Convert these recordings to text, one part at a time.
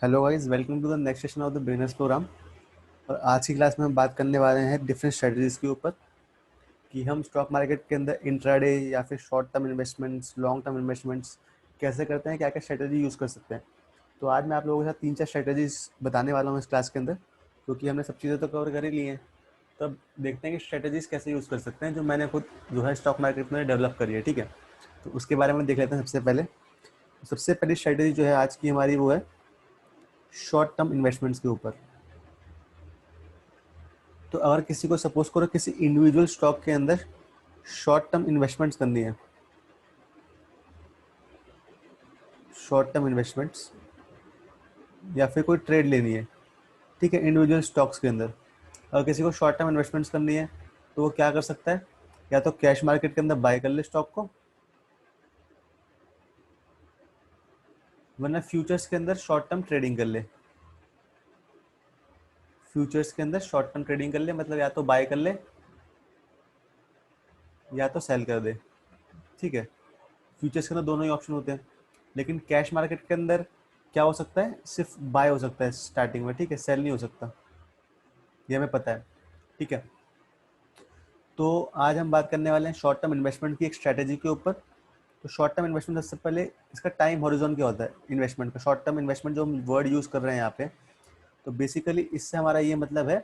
Hello guys, welcome to the next session of the business program. और आज की class में हम बात करने वाले हैं डिफरेंट स्ट्रेटजीज के ऊपर कि हम स्टॉक मार्केट के अंदर इंट्राडे या फिर short term investments, long term investments कैसे करते हैं, क्या क्या स्ट्रेटजी यूज़ कर सकते हैं। तो आज मैं आप लोगों के साथ तीन चार स्ट्रेटजीज बताने वाला हूँ इस क्लास के अंदर, क्योंकि हमने सब चीज़ें तो कवर कर ही ली हैं। तो अब देखते हैं कि स्ट्रेटजीज कैसे यूज़ कर सकते हैं जो मैंने खुद जो है स्टॉक मार्केट में डेवलप करी है। ठीक है, तो उसके बारे में देख लेते हैं। सबसे पहली स्ट्रेटजी जो है आज की हमारी वो है शॉर्ट टर्म इन्वेस्टमेंट्स के ऊपर। तो अगर किसी को सपोज करो किसी इंडिविजुअल स्टॉक के अंदर शॉर्ट टर्म इन्वेस्टमेंट्स करनी है, शॉर्ट टर्म इन्वेस्टमेंट्स या फिर कोई ट्रेड लेनी है, ठीक है, इंडिविजुअल स्टॉक्स के अंदर अगर किसी को शॉर्ट टर्म इन्वेस्टमेंट्स करनी है तो वो क्या कर सकता है, या तो कैश मार्केट के अंदर बाय कर ले स्टॉक को, वरना फ्यूचर्स के अंदर शॉर्ट टर्म ट्रेडिंग कर ले। फ्यूचर्स के अंदर शॉर्ट टर्म ट्रेडिंग कर ले मतलब या तो बाय कर ले या तो सेल कर दे। ठीक है, फ्यूचर्स के अंदर दोनों ही ऑप्शन होते हैं। लेकिन कैश मार्केट के अंदर क्या हो सकता है, सिर्फ बाय हो सकता है स्टार्टिंग में, ठीक है, सेल नहीं हो सकता, ये हमें पता है। ठीक है, तो आज हम बात करने वाले हैं शॉर्ट टर्म इन्वेस्टमेंट की एक स्ट्रैटेजी के ऊपर। तो शॉर्ट टर्म इन्वेस्टमेंट सबसे पहले इसका टाइम हॉरिजॉन क्या होता है इन्वेस्टमेंट का। शॉर्ट टर्म इन्वेस्टमेंट जो हम वर्ड यूज़ कर रहे हैं यहाँ पे, तो बेसिकली इससे हमारा ये मतलब है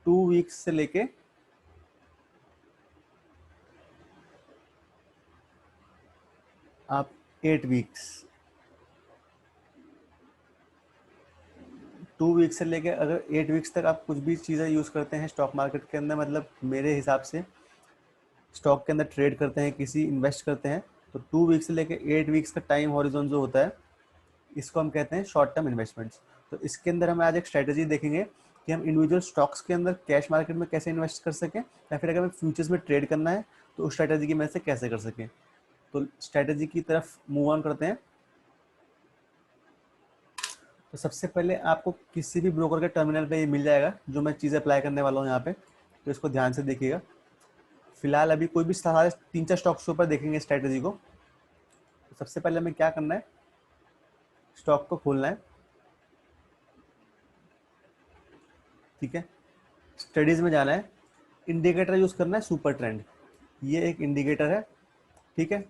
2 वीक्स से लेके 8 वीक्स, 2 वीक्स से लेके अगर 8 वीक्स तक आप कुछ भी चीज़ें यूज़ करते हैं स्टॉक मार्केट के अंदर, मतलब मेरे हिसाब से स्टॉक के अंदर ट्रेड करते हैं, किसी इन्वेस्ट करते हैं, तो 2 वीक्स से लेके 8 वीक्स का टाइम हॉरिजॉन जो होता है इसको हम कहते हैं शॉर्ट टर्म इन्वेस्टमेंट्स। तो इसके अंदर हम आज एक स्ट्रैटेजी देखेंगे कि हम इंडिविजुअल स्टॉक्स के अंदर कैश मार्केट में कैसे इन्वेस्ट कर सकें, या फिर अगर हमें फ्यूचर्स में ट्रेड करना है तो उस स्ट्रैटेजी की मदद से कैसे कर सकें। तो स्ट्रैटेजी की तरफ मूव ऑन करते हैं। तो सबसे पहले आपको किसी भी ब्रोकर के टर्मिनल पे ये मिल जाएगा जो मैं चीज़ें अप्लाई करने वाला हूँ यहाँ पे, तो इसको ध्यान से देखिएगा। फिलहाल अभी कोई भी सारे तीन चार स्टॉक्स के ऊपर देखेंगे स्ट्रैटेजी को। तो सबसे पहले हमें क्या करना है, स्टॉक को खोलना है। ठीक है, स्टडीज में जाना है, इंडिकेटर यूज़ करना है सुपर ट्रेंड। ये एक इंडिकेटर है, ठीक है।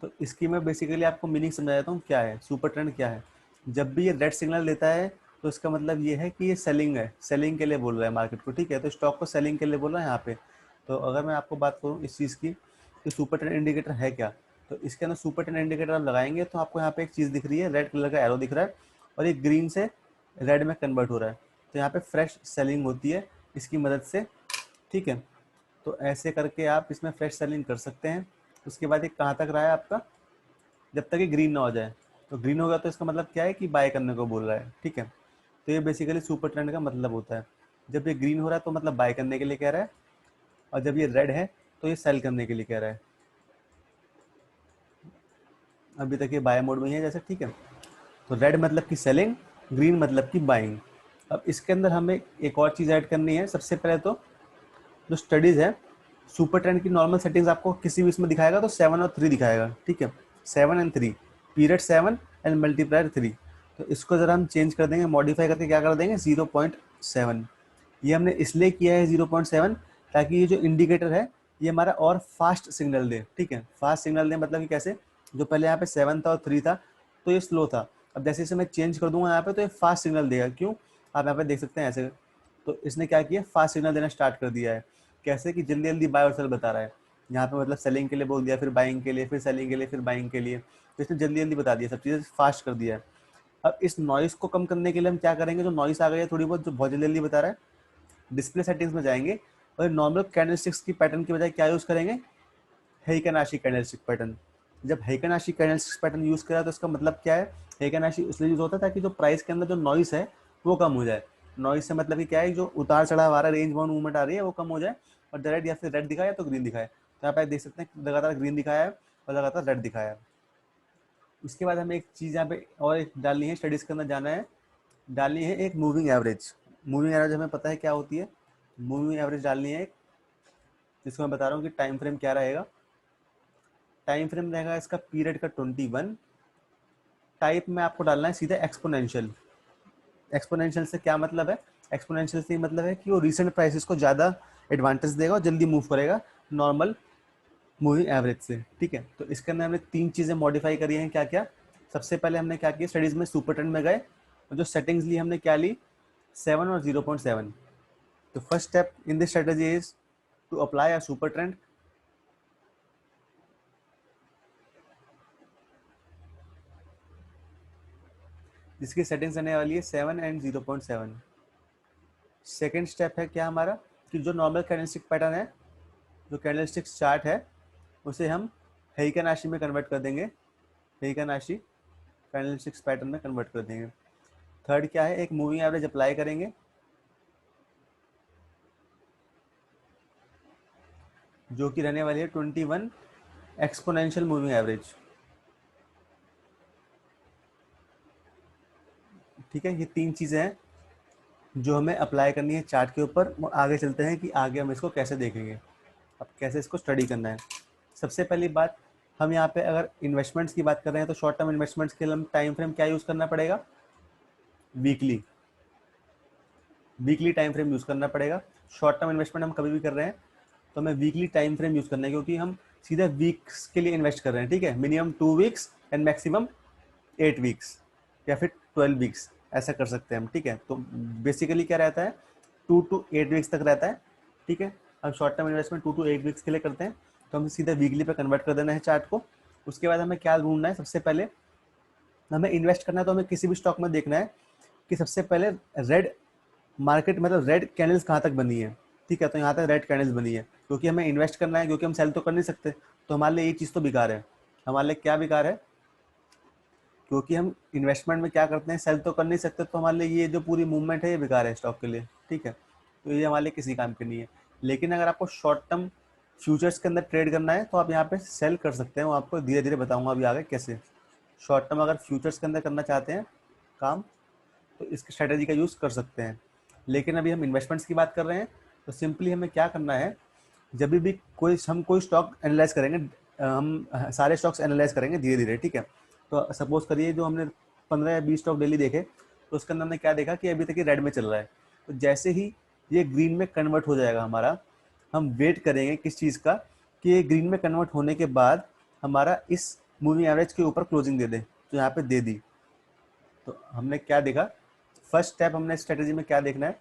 तो इसकी मैं बेसिकली आपको मीनिंग समझा देता हूँ क्या है सुपर ट्रेंड क्या है। जब भी ये रेड सिग्नल देता है तो इसका मतलब ये है कि ये सेलिंग है, सेलिंग के लिए बोल रहा है मार्केट को। ठीक है, तो स्टॉक को सेलिंग के लिए बोल रहा है यहाँ पे। तो अगर मैं आपको बात करूँ इस चीज़ की कि सुपर ट्रेंड इंडिकेटर है क्या, तो इसके अंदर सुपर ट्रेंड इंडिकेटर आप लगाएंगे तो आपको यहाँ पे एक चीज़ दिख रही है, रेड कलर का एरो दिख रहा है और ये ग्रीन से रेड में कन्वर्ट हो रहा है। तो यहाँ पे फ्रेश सेलिंग होती है इसकी मदद से। ठीक है, तो ऐसे करके आप इसमें फ्रेश सेलिंग कर सकते हैं। उसके बाद ये कहाँ तक रहा है आपका, जब तक ये ग्रीन ना हो जाए। तो ग्रीन हो गया तो इसका मतलब क्या है कि बाय करने को बोल रहा है। ठीक है, तो ये बेसिकली सुपर ट्रेंड का मतलब होता है। जब ये ग्रीन हो रहा है तो मतलब बाय करने के लिए कह रहा है, और जब ये रेड है तो ये सेल करने के लिए कह रहा है। अभी तक ये बाय मोड में ही है जैसे। ठीक है, तो रेड मतलब की सेलिंग, ग्रीन मतलब की बाइंग। अब इसके अंदर हमें एक और चीज़ ऐड करनी है। सबसे पहले तो जो स्टडीज़ है, सुपर ट्रेंड की नॉर्मल सेटिंग्स आपको किसी भी इसमें दिखाएगा तो 7 और 3 दिखाएगा। ठीक है, 7 और 3, पीरियड 7 एंड मल्टीप्लायर 3। तो इसको ज़रा हम चेंज कर देंगे, मॉडिफाई करके क्या कर देंगे 0.7। ये हमने इसलिए किया है 0.7 ताकि ये जो इंडिकेटर है ये हमारा और फास्ट सिग्नल दे। ठीक है, फास्ट सिग्नल दे मतलब कि कैसे, जो पहले यहाँ पे 7 था और 3 था तो ये स्लो था। अब जैसे जैसे मैं चेंज कर दूंगा यहाँ पे तो ये फास्ट सिग्नल देगा। क्यों, आप यहाँ पे देख सकते हैं ऐसे। तो इसने क्या किया, फास्ट सिग्नल देना स्टार्ट कर दिया है। कैसे कि जल्दी जल्दी बाय और सेल बता रहा है। यहाँ पे मतलब सेलिंग के लिए बोल दिया, फिर बाइंग के लिए, फिर सेलिंग के लिए, फिर बाइंग के लिए। तो इसने जल्दी जल्दी बता दिया, सब चीज़ें फास्ट कर दिया है। अब इस नॉइस को कम करने के लिए हम क्या करेंगे, जो नॉइस आ गई है थोड़ी बहुत, जो बहुत जल्दी जल्दी बता रहा है, डिस्प्ले सेटिंग्स में जाएंगे और नॉर्मल कैंडलस्टिक्स की पैटर्न की बजाय क्या यूज़ करेंगे, हेइकेनाशी कैंडलस्टिक पैटर्न। जब हेइकेनाशी कैंडलस्टिक पैटर्न यूज़ करा तो इसका मतलब क्या है, हेइकेनाशी इसलिए यूज़ होता है ताकि जो प्राइस के अंदर जो नॉइस है वो कम हो जाए। नॉइस से मतलब कि क्या है, जो उतार चढ़ाव आ रहा है, रेंज बाउंड मूवमेंट आ रही है वो कम हो जाए, और डायरेक्ट या फिर रेड दिखाए या तो ग्रीन दिखाए। तो यहाँ पे आप देख सकते हैं लगातार ग्रीन दिखाया है और लगातार रेड दिखाया है। उसके बाद हमें एक चीज़ यहाँ पे और एक डालनी है, स्टडीज़ के अंदर जाना है, डालनी है एक मूविंग एवरेज। मूविंग एवरेज हमें पता है क्या होती है, मूविंग एवरेज डालनी है एक, जिसको मैं बता रहा हूँ कि टाइम फ्रेम क्या रहेगा। टाइम फ्रेम रहेगा इसका पीरियड का 21, टाइप में आपको डालना है सीधा एक्सपोनेंशियल। एक्सपोनेंशियल से क्या मतलब है? एक्सपोनेंशियल से मतलब है कि वो रिसेंट प्राइसेस को ज़्यादा एडवांटेज देगा और जल्दी मूव करेगा नॉर्मल मूविंग एवरेज से, ठीक है। तो इसके अंदर हमने 3 चीज़ें मॉडिफाई करी हैं। क्या क्या? सबसे पहले हमने क्या किया, स्टडीज़ में सुपर ट्रेंड में गए और जो सेटिंग्स ली हमने क्या ली, 7 और 0.7। तो first step in this strategy is to apply a super trend. जिसकी सेटिंग्स आने वाली है 7 एंड 0.7। सेकेंड स्टेप है क्या हमारा, कि जो नॉर्मल कैंडलस्टिक पैटर्न है, जो कैंडलस्टिक चार्ट है, उसे हम हेइकन राशि में कन्वर्ट कर देंगे। हेइकन राशि कैंडलस्टिक्स पैटर्न में कन्वर्ट कर देंगे। थर्ड क्या है, एक मूविंग एवरेज अप्लाई करेंगे, जो कि रहने वाली है 21 एक्सपोनेंशियल मूविंग एवरेज, ठीक है। ये 3 चीज़ें हैं जो हमें अप्लाई करनी है चार्ट के ऊपर। आगे चलते हैं कि आगे हम इसको कैसे देखेंगे, अब कैसे इसको स्टडी करना है। सबसे पहली बात, हम यहाँ पे अगर इन्वेस्टमेंट्स की बात कर रहे हैं तो शॉर्ट टर्म इन्वेस्टमेंट्स के लिए हम टाइम फ्रेम क्या यूज़ करना पड़ेगा, weekly. Weekly time frame use करना पड़ेगा। शॉर्ट टर्म इन्वेस्टमेंट हम कभी भी कर रहे हैं तो हमें वीकली टाइम फ्रेम यूज़ करना है, क्योंकि हम सीधा वीक्स के लिए इन्वेस्ट कर रहे हैं, ठीक है। Minimum 2 weeks and maximum 8 weeks या फिर 12 वीक्स, ऐसा कर सकते हैं हम, ठीक है। तो बेसिकली क्या रहता है, 2 to 8 वीक्स तक रहता है, ठीक है। हम short term investment 2 to 8 weeks के लिए करते हैं, तो हमें सीधा वीकली पे कन्वर्ट कर देना है चार्ट को। उसके बाद हमें क्या ढूंढना है, सबसे पहले हमें इन्वेस्ट करना है तो हमें किसी भी स्टॉक में देखना है कि सबसे पहले रेड मार्केट, मतलब रेड कैंडल्स कहाँ तक बनी है, ठीक है। तो यहाँ तक रेड कैंडल्स बनी है, क्योंकि हमें इन्वेस्ट करना है, क्योंकि हम सेल तो कर नहीं सकते, तो हमारे लिए ये चीज़ तो बेकार है। हमारे लिए क्या बेकार है, क्योंकि हम इन्वेस्टमेंट में क्या करते हैं, सेल तो कर नहीं सकते, तो हमारे लिए ये जो पूरी मूवमेंट है ये बेकार है स्टॉक के लिए, ठीक है। तो ये हमारे लिए किसी काम की नहीं है। लेकिन अगर आपको शॉर्ट टर्म फ्यूचर्स के अंदर ट्रेड करना है तो आप यहाँ पे सेल कर सकते हैं, वो आपको धीरे धीरे बताऊंगा अभी आगे कैसे। शॉर्ट टर्म अगर फ्यूचर्स के अंदर करना चाहते हैं काम, तो इस स्ट्रेटेजी का यूज़ कर सकते हैं। लेकिन अभी हम इन्वेस्टमेंट्स की बात कर रहे हैं, तो सिंपली हमें क्या करना है, जब भी हम कोई स्टॉक एनालाइज करेंगे, हम सारे स्टॉक्स एनालाइज करेंगे धीरे धीरे, ठीक है। तो सपोज करिए जो हमने 15 या 20 स्टॉक डेली देखे, तो उसके अंदर हमने क्या देखा कि अभी तक ये रेड में चल रहा है। तो जैसे ही ये ग्रीन में कन्वर्ट हो जाएगा हमारा, हम वेट करेंगे किस चीज़ का, कि ये ग्रीन में कन्वर्ट होने के बाद हमारा इस मूविंग एवरेज के ऊपर क्लोजिंग दे दे। तो यहाँ पे दे दी, तो हमने क्या देखा, फर्स्ट स्टेप हमने स्ट्रेटेजी में क्या देखना है,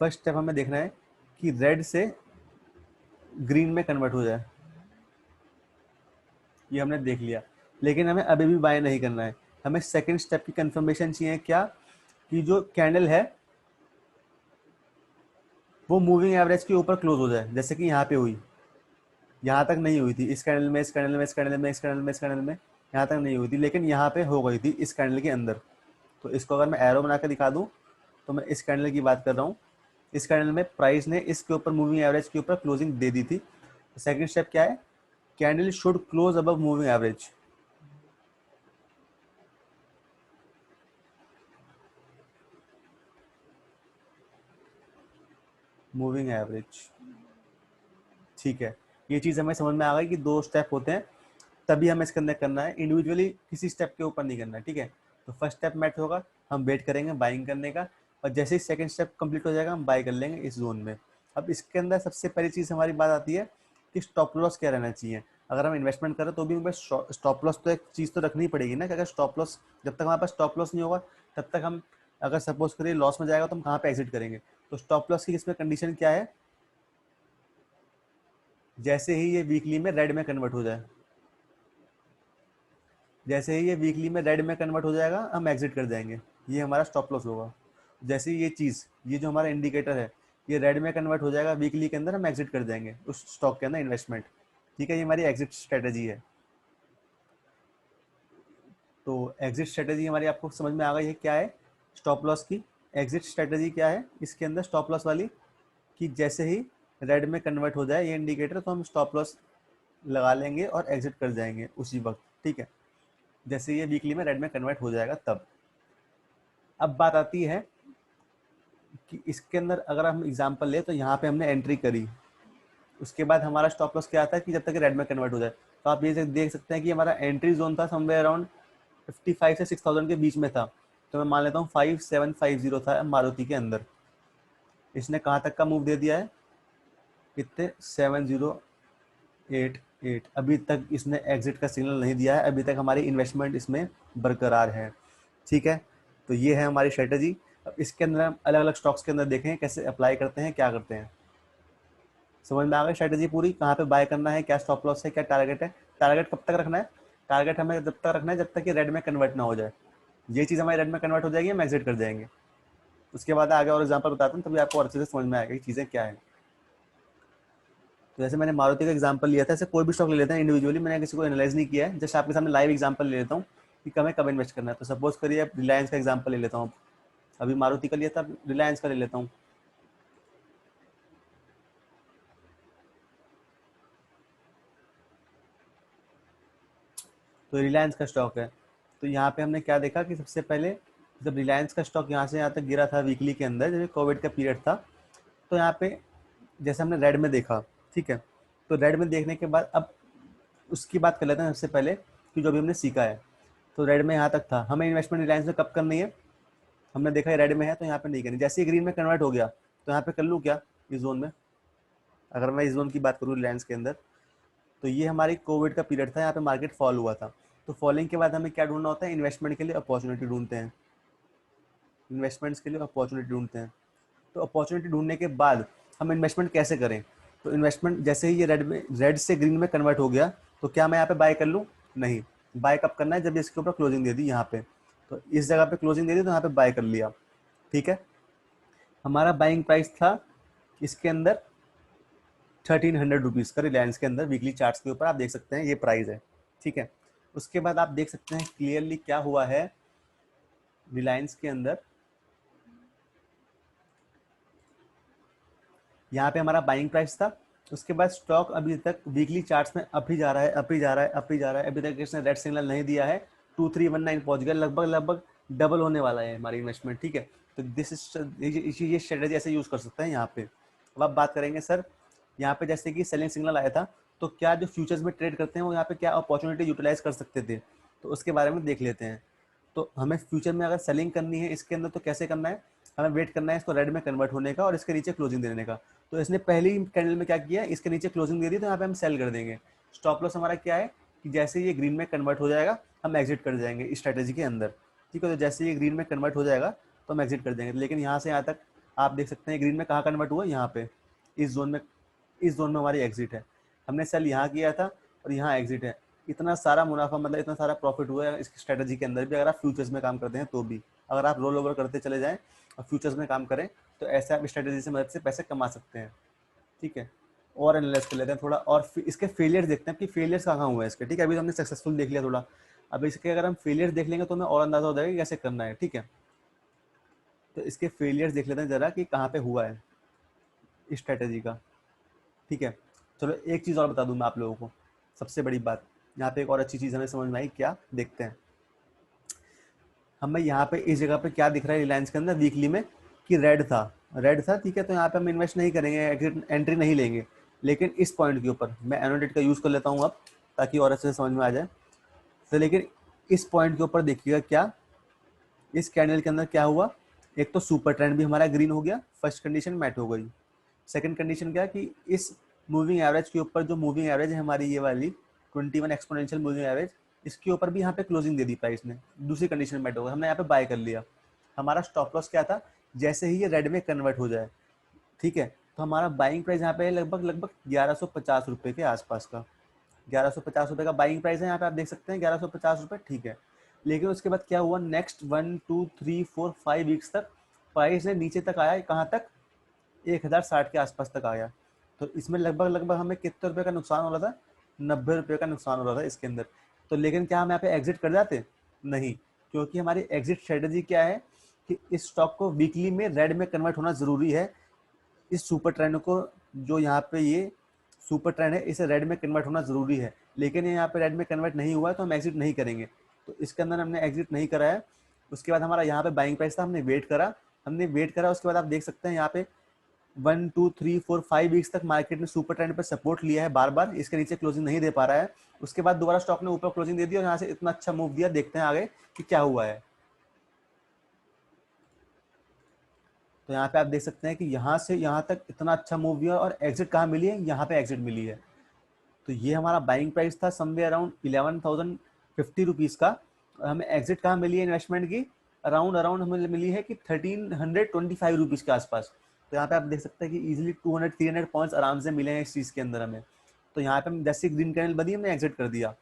फर्स्ट स्टेप हमें देखना है कि रेड से ग्रीन में कन्वर्ट हो जाए। ये हमने देख लिया, लेकिन हमें अभी भी बाय नहीं करना है। हमें सेकंड स्टेप की कंफर्मेशन चाहिए, क्या, कि जो कैंडल है वो मूविंग एवरेज के ऊपर क्लोज हो जाए, जैसे कि यहाँ पे हुई। यहाँ तक नहीं हुई थी, इस कैंडल में, इस कैंडल में, इस कैंडल में, इस कैंडल में, इस कैंडल में, यहाँ तक नहीं हुई थी, लेकिन यहाँ पे हो गई थी इस कैंडल के अंदर। तो इसको अगर मैं एरो बना कर दिखा दूँ, तो मैं इस कैंडल की बात कर रहा हूँ। इस कैंडल में प्राइस ने इसके ऊपर मूविंग एवरेज के ऊपर क्लोजिंग दे दी थी। सेकंड स्टेप क्या है, candle should close above moving average. Moving average, ठीक है। ये चीज़ हमें समझ में आ गई कि 2 स्टेप होते हैं, तभी हमें इसके अंदर करना है, इंडिविजुअली किसी स्टेप के ऊपर नहीं करना है, ठीक है। तो फर्स्ट स्टेप मैट होगा, हम वेट करेंगे बाइंग करने का, और जैसे ही सेकंड स्टेप कंप्लीट हो जाएगा हम बाई कर लेंगे इस जोन में। अब इसके अंदर सबसे पहली चीज़ हमारी बात आती है कि स्टॉप लॉस क्या रहना चाहिए। अगर हम इन्वेस्टमेंट करें तो भी हमें स्टॉप लॉस तो एक चीज़ तो रखनी पड़ेगी ना, कि अगर स्टॉप लॉस, जब तक हमारे पास स्टॉप लॉस नहीं होगा तब तक हम, अगर सपोज करिए लॉस में जाएगा तो हम कहाँ पे एग्जिट करेंगे। तो स्टॉप लॉस की इसमें कंडीशन क्या है, जैसे ही ये वीकली में रेड में कन्वर्ट हो जाए, जैसे ही ये वीकली में रेड में कन्वर्ट हो जाएगा हम एग्जिट कर जाएंगे, ये हमारा स्टॉप लॉस होगा। जैसे ही ये चीज़, ये जो हमारा इंडिकेटर है, ये रेड में कन्वर्ट हो जाएगा वीकली के अंदर, हम एग्जिट कर जाएंगे उस स्टॉक के अंदर इन्वेस्टमेंट, ठीक है। ये हमारी एग्जिट स्ट्रेटेजी है। तो एग्जिट स्ट्रेटेजी हमारी आपको समझ में आ गई है क्या है, स्टॉप लॉस की एग्जिट स्ट्रेटेजी क्या है इसके अंदर स्टॉप लॉस वाली, कि जैसे ही रेड में कन्वर्ट हो जाए ये इंडिकेटर, तो हम स्टॉप लॉस लगा लेंगे और एग्जिट कर जाएंगे उसी वक्त, ठीक है। जैसे ये वीकली में रेड में कन्वर्ट हो जाएगा तब। अब बात आती है कि इसके अंदर अगर हम एग्जांपल ले, तो यहाँ पे हमने एंट्री करी, उसके बाद हमारा स्टॉप लॉस क्या आता है कि जब तक रेड में कन्वर्ट हो जाए। तो आप ये देख सकते हैं कि हमारा एंट्री जोन था समवेयर अराउंड 55 से 6000 के बीच में था। तो मैं मान लेता हूँ 5750 था मारुति के अंदर। इसने कहाँ तक का मूव दे दिया है, कितने 7088। अभी तक इसने एग्जिट का सिग्नल नहीं दिया है, अभी तक हमारी इन्वेस्टमेंट इसमें बरकरार है। ठीक है, तो ये है हमारी स्ट्रेटजी। अब इसके अंदर हम अलग अलग स्टॉक्स के अंदर देखें कैसे अप्लाई करते हैं, क्या करते हैं। समझ में आ गई स्ट्रेटजी पूरी, कहाँ पे बाय करना है, क्या स्टॉप लॉस है, क्या टारगेट है। टारगेट कब तक रखना है, टारगेट हमें जब तक रखना है जब तक कि रेड में कन्वर्ट ना हो जाए। ये चीज़ हमारी रेड में कन्वर्ट हो जाएगी, हम एग्जिट कर जाएंगे। उसके बाद आगे और एग्जांपल बताता हूँ, तभी आपको और अच्छे से समझ में आएगा कि चीज़ें क्या है। तो जैसे मैंने मारुति का एग्जांपल लिया था, ऐसे कोई भी स्टॉक ले लेते हैं इंडिविजुअली, मैंने किसी को एनालाइज नहीं किया है, जस्ट आपके सामने लाइव एग्जांपल ले लेता हूँ कि हमें कब इन्वेस्ट करना है। तो सपोज करिए रिलायंस का एग्जांपल ले लेता हूँ, अभी मारुति का लिया था, रिलायंस का ले लेता हूँ। तो रिलायंस का स्टॉक है। तो यहाँ पे हमने क्या देखा कि सबसे पहले जब रिलायंस का स्टॉक यहाँ से यहाँ तक गिरा था वीकली के अंदर, जब कोविड का पीरियड था, तो यहाँ पे जैसे हमने रेड में देखा, ठीक है। तो रेड में देखने के बाद अब उसकी बात कर लेते हैं सबसे पहले कि जो भी हमने सीखा है। तो रेड में यहाँ तक था, हमें इन्वेस्टमेंट रिलायंस में कब करनी है, हमने देखा है रेड में है तो यहाँ पे नहीं करनी। जैसे ही ग्रीन में कन्वर्ट हो गया तो यहाँ पे कर लूँ क्या इस जोन में। अगर मैं इस जोन की बात करूँ रिलायंस के अंदर, तो ये हमारी कोविड का पीरियड था, यहाँ पे मार्केट फॉल हुआ था। तो फॉलिंग के बाद हमें क्या ढूंढना होता है, इन्वेस्टमेंट के लिए अपॉर्चुनिटी ढूंढते हैं, इन्वेस्टमेंट्स के लिए अपॉर्चुनिटी ढूंढते हैं। तो अपॉर्चुनिटी ढूंढने के बाद हम इन्वेस्टमेंट कैसे करें। तो इन्वेस्टमेंट जैसे ही ये रेड से ग्रीन में कन्वर्ट हो गया, तो क्या मैं यहाँ पे बाय कर लूँ, नहीं। बाय कब करना है, जब इसके ऊपर क्लोजिंग दे दी यहाँ पे, तो इस जगह पे क्लोजिंग दे दी तो यहाँ पे बाय कर लिया। ठीक है, हमारा बाइंग प्राइस था इसके अंदर 1300 रुपीज़ का, रिलायंस के अंदर वीकली चार्ट्स के ऊपर आप देख सकते हैं ये प्राइस है। ठीक है, उसके बाद आप देख सकते हैं क्लियरली क्या हुआ है रिलायंस के अंदर। यहाँ पे हमारा बाइंग प्राइस था, उसके बाद स्टॉक अभी तक वीकली चार्ट्स में अप ही जा रहा है, अप ही जा रहा है, अप ही जा रहा है। अभी तक इसने रेड सिग्नल नहीं दिया है, 2319 पहुंच गया, लगभग लगभग डबल होने वाला है हमारी इन्वेस्टमेंट। ठीक है, तो दिस इज ये स्ट्रेटेजी ऐसे यूज कर सकते हैं यहाँ पे। अब आप बात करेंगे सर यहाँ पे जैसे कि सेलिंग सिग्नल आया था, तो क्या जो फ्यूचर्स में ट्रेड करते हैं वो यहाँ पे क्या अपॉर्चुनिटी यूटिलाइज कर सकते थे, तो उसके बारे में देख लेते हैं। तो हमें फ्यूचर में अगर सेलिंग करनी है इसके अंदर तो कैसे करना है, हमें वेट करना है इसको रेड में कन्वर्ट होने का और इसके नीचे क्लोजिंग देने का। तो इसने पहली कैंडल में क्या किया, इसके नीचे क्लोजिंग दे दी, तो यहाँ पे हम सेल कर देंगे। स्टॉप लॉस हमारा क्या है कि जैसे ये ग्रीन में कन्वर्ट हो जाएगा हम एग्जिट कर जाएंगे इस स्ट्रेटेजी के अंदर। ठीक है, तो जैसे ये ग्रीन में कन्वर्ट हो जाएगा तो हम एग्जिट कर देंगे। लेकिन यहाँ से यहाँ तक आप देख सकते हैं ग्रीन में कहाँ कन्वर्ट हुआ, यहाँ पे इस जोन में, इस जोन में हमारी एग्जिट है। हमने सेल यहाँ किया था और यहाँ एग्जिट है। इतना सारा मुनाफा, मतलब इतना सारा प्रॉफिट हुआ है इस स्ट्रेटेजी के अंदर भी, अगर आप फ्यूचर्स में काम करते हैं तो भी। अगर आप रोल ओवर करते चले जाएं और फ्यूचर्स में काम करें तो ऐसे आप स्ट्रेटेजी से मदद से पैसे कमा सकते हैं। ठीक है, और एनालाइज कर लेते हैं थोड़ा, और इसके फेलियर्स देखते हैं कि फेलियर्स कहाँ हुआ है इसके। ठीक है, अभी तो हमने सक्सेसफुल देख लिया थोड़ा, अब इसके अगर हम फेलियर्स देख लेंगे तो हमें और अंदाजा हो जाएगा कि कैसे करना है। ठीक है, तो इसके फेलियर्स देख लेते हैं जरा कि कहाँ पे हुआ है इस स्ट्रेटेजी का। ठीक है, चलो एक चीज़ और बता दूं मैं आप लोगों को, सबसे बड़ी बात यहाँ पे एक और अच्छी चीज़ हमें समझ में आई, क्या देखते हैं। हमें यहाँ पे इस जगह पे क्या दिख रहा है रिलायंस के अंदर वीकली में कि रेड था, रेड था। ठीक है, तो यहाँ पे हम इन्वेस्ट नहीं करेंगे, एंट्री नहीं लेंगे। लेकिन इस पॉइंट के ऊपर मैं एनोटेट का यूज़ कर लेता हूँ अब, ताकि और अच्छे से समझ में आ जाए। तो लेकिन इस पॉइंट के ऊपर देखिएगा क्या इस कैंडल के अंदर क्या हुआ। एक तो सुपर ट्रेंड भी हमारा ग्रीन हो गया, फर्स्ट कंडीशन मैट हो गई। सेकंड कंडीशन क्या कि इस मूविंग एवरेज के ऊपर, जो मूविंग एवरेज है हमारी ये वाली 21 एक्सपोनेंशियल मूविंग एवरेज, इसके ऊपर भी यहाँ पे क्लोजिंग दे दी प्राइस ने, दूसरी कंडीशन मैट हो गई, हमने यहाँ पे बाय कर लिया। हमारा स्टॉप लॉस क्या था, जैसे ही ये रेड में कन्वर्ट हो जाए। ठीक है, तो हमारा बाइंग प्राइस यहाँ पे लगभग लगभग 1150 रुपये के आसपास का, 1150 रुपये का बाइंग प्राइस है यहाँ पे, आप देख सकते हैं 1150 रुपये। ठीक है, लेकिन उसके बाद क्या हुआ, नेक्स्ट 1 2 3 4 5 वीक्स तक प्राइस ने नीचे तक आया, कहाँ तक, 1060 के आसपास तक आया। तो इसमें लगभग लगभग हमें कितने रुपए का नुकसान हो रहा था, 90 रुपये का नुकसान हो रहा था इसके अंदर। तो लेकिन क्या हम यहाँ पे एग्जिट कर जाते, नहीं, क्योंकि हमारी एग्जिट स्ट्रेटेजी क्या है कि इस स्टॉक को वीकली में रेड में कन्वर्ट होना जरूरी है। इस सुपर ट्रेंड को, जो यहाँ पे ये सुपर ट्रेंड है, इसे रेड में कन्वर्ट होना जरूरी है। लेकिन ये यहाँ पे रेड में कन्वर्ट नहीं हुआ है तो हम एग्जिट नहीं करेंगे। तो इसके अंदर हमने एग्जिट नहीं करा है। उसके बाद हमारा यहाँ पे बाइंग प्राइस था, हमने वेट करा, उसके बाद आप देख सकते हैं यहाँ पे 1 2 3 4 5 वीक्स तक मार्केट ने सुपर ट्रेंड पे सपोर्ट लिया है, बार बार इसके नीचे क्लोजिंग नहीं दे पा रहा है। उसके बाद दोबारा स्टॉक ने ऊपर क्लोजिंग दे दी और यहाँ से इतना अच्छा मूव दिया, देखते हैं आगे कि क्या हुआ है। तो यहाँ पे आप देख सकते हैं कि यहाँ से यहाँ तक इतना अच्छा मूव दिया और एग्जिट कहाँ मिली है, यहाँ पे एग्जिट मिली है। तो ये हमारा बाइंग प्राइस था समवेयर अराउंड 11,050 रुपीज़ का, और हमें एग्जिट कहाँ मिली है इन्वेस्टमेंट की, अराउंड अराउंड हमें मिली है कि 1325 रुपीज़ के आसपास। तो यहाँ पे आप देख सकते हैं कि इजीली 200-300 पॉइंट्स आराम से मिले हैं इस चीज़ के अंदर हमें। तो यहाँ पे हम जैसे ग्रीन कैंडल बनी हमने एग्जिट कर दिया।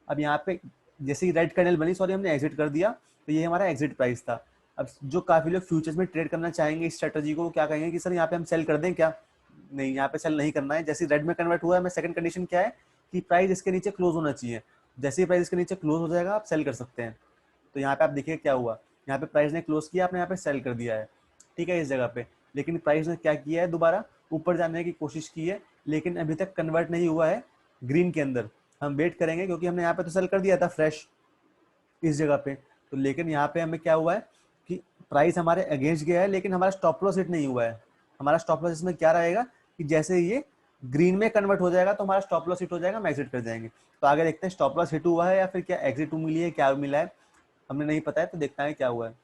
अब यहाँ पे जैसे ही रेड कैंडल बनी, सॉरी, हमने एग्जिट कर दिया। तो ये हमारा एग्जिट प्राइस था। अब जो काफ़ी लोग फ्यूचर्स में ट्रेड करना चाहेंगे इस स्ट्रेटजी को, क्या कहेंगे कि सर यहाँ पे हम सेल कर दें क्या? नहीं, यहाँ पे सेल नहीं करना है। जैसे रेड में कन्वर्ट हुआ है, हमें सेकंड कंडीशन क्या है कि प्राइस इसके नीचे क्लोज होना चाहिए। जैसे ही प्राइस इसके नीचे क्लोज हो जाएगा आप सेल कर सकते हैं। तो यहाँ पे आप देखिए क्या हुआ, यहाँ पे प्राइस ने क्लोज किया, आपने यहाँ पे सेल कर दिया है, ठीक है, इस जगह पे। लेकिन प्राइस ने क्या किया है, दोबारा ऊपर जाने की कोशिश की है, लेकिन अभी तक कन्वर्ट नहीं हुआ है ग्रीन के अंदर। हम वेट करेंगे क्योंकि हमने यहाँ पे तो सेल कर दिया था फ्रेश इस जगह पे। तो लेकिन यहाँ पे हमें क्या हुआ है कि प्राइस हमारे अगेंस्ट गया है, लेकिन हमारा स्टॉप लॉस हिट नहीं हुआ है। हमारा स्टॉप लॉस इसमें क्या रहेगा कि जैसे ये ग्रीन में कन्वर्ट हो जाएगा तो हमारा स्टॉप लॉस हिट हो जाएगा, हम एग्जिट कर जाएंगे। तो आगे देखते हैं स्टॉप लॉस हिट हुआ है या फिर क्या एग्जिट मिली है, क्या मिला है हमें नहीं पता है, तो देखता है क्या हुआ है।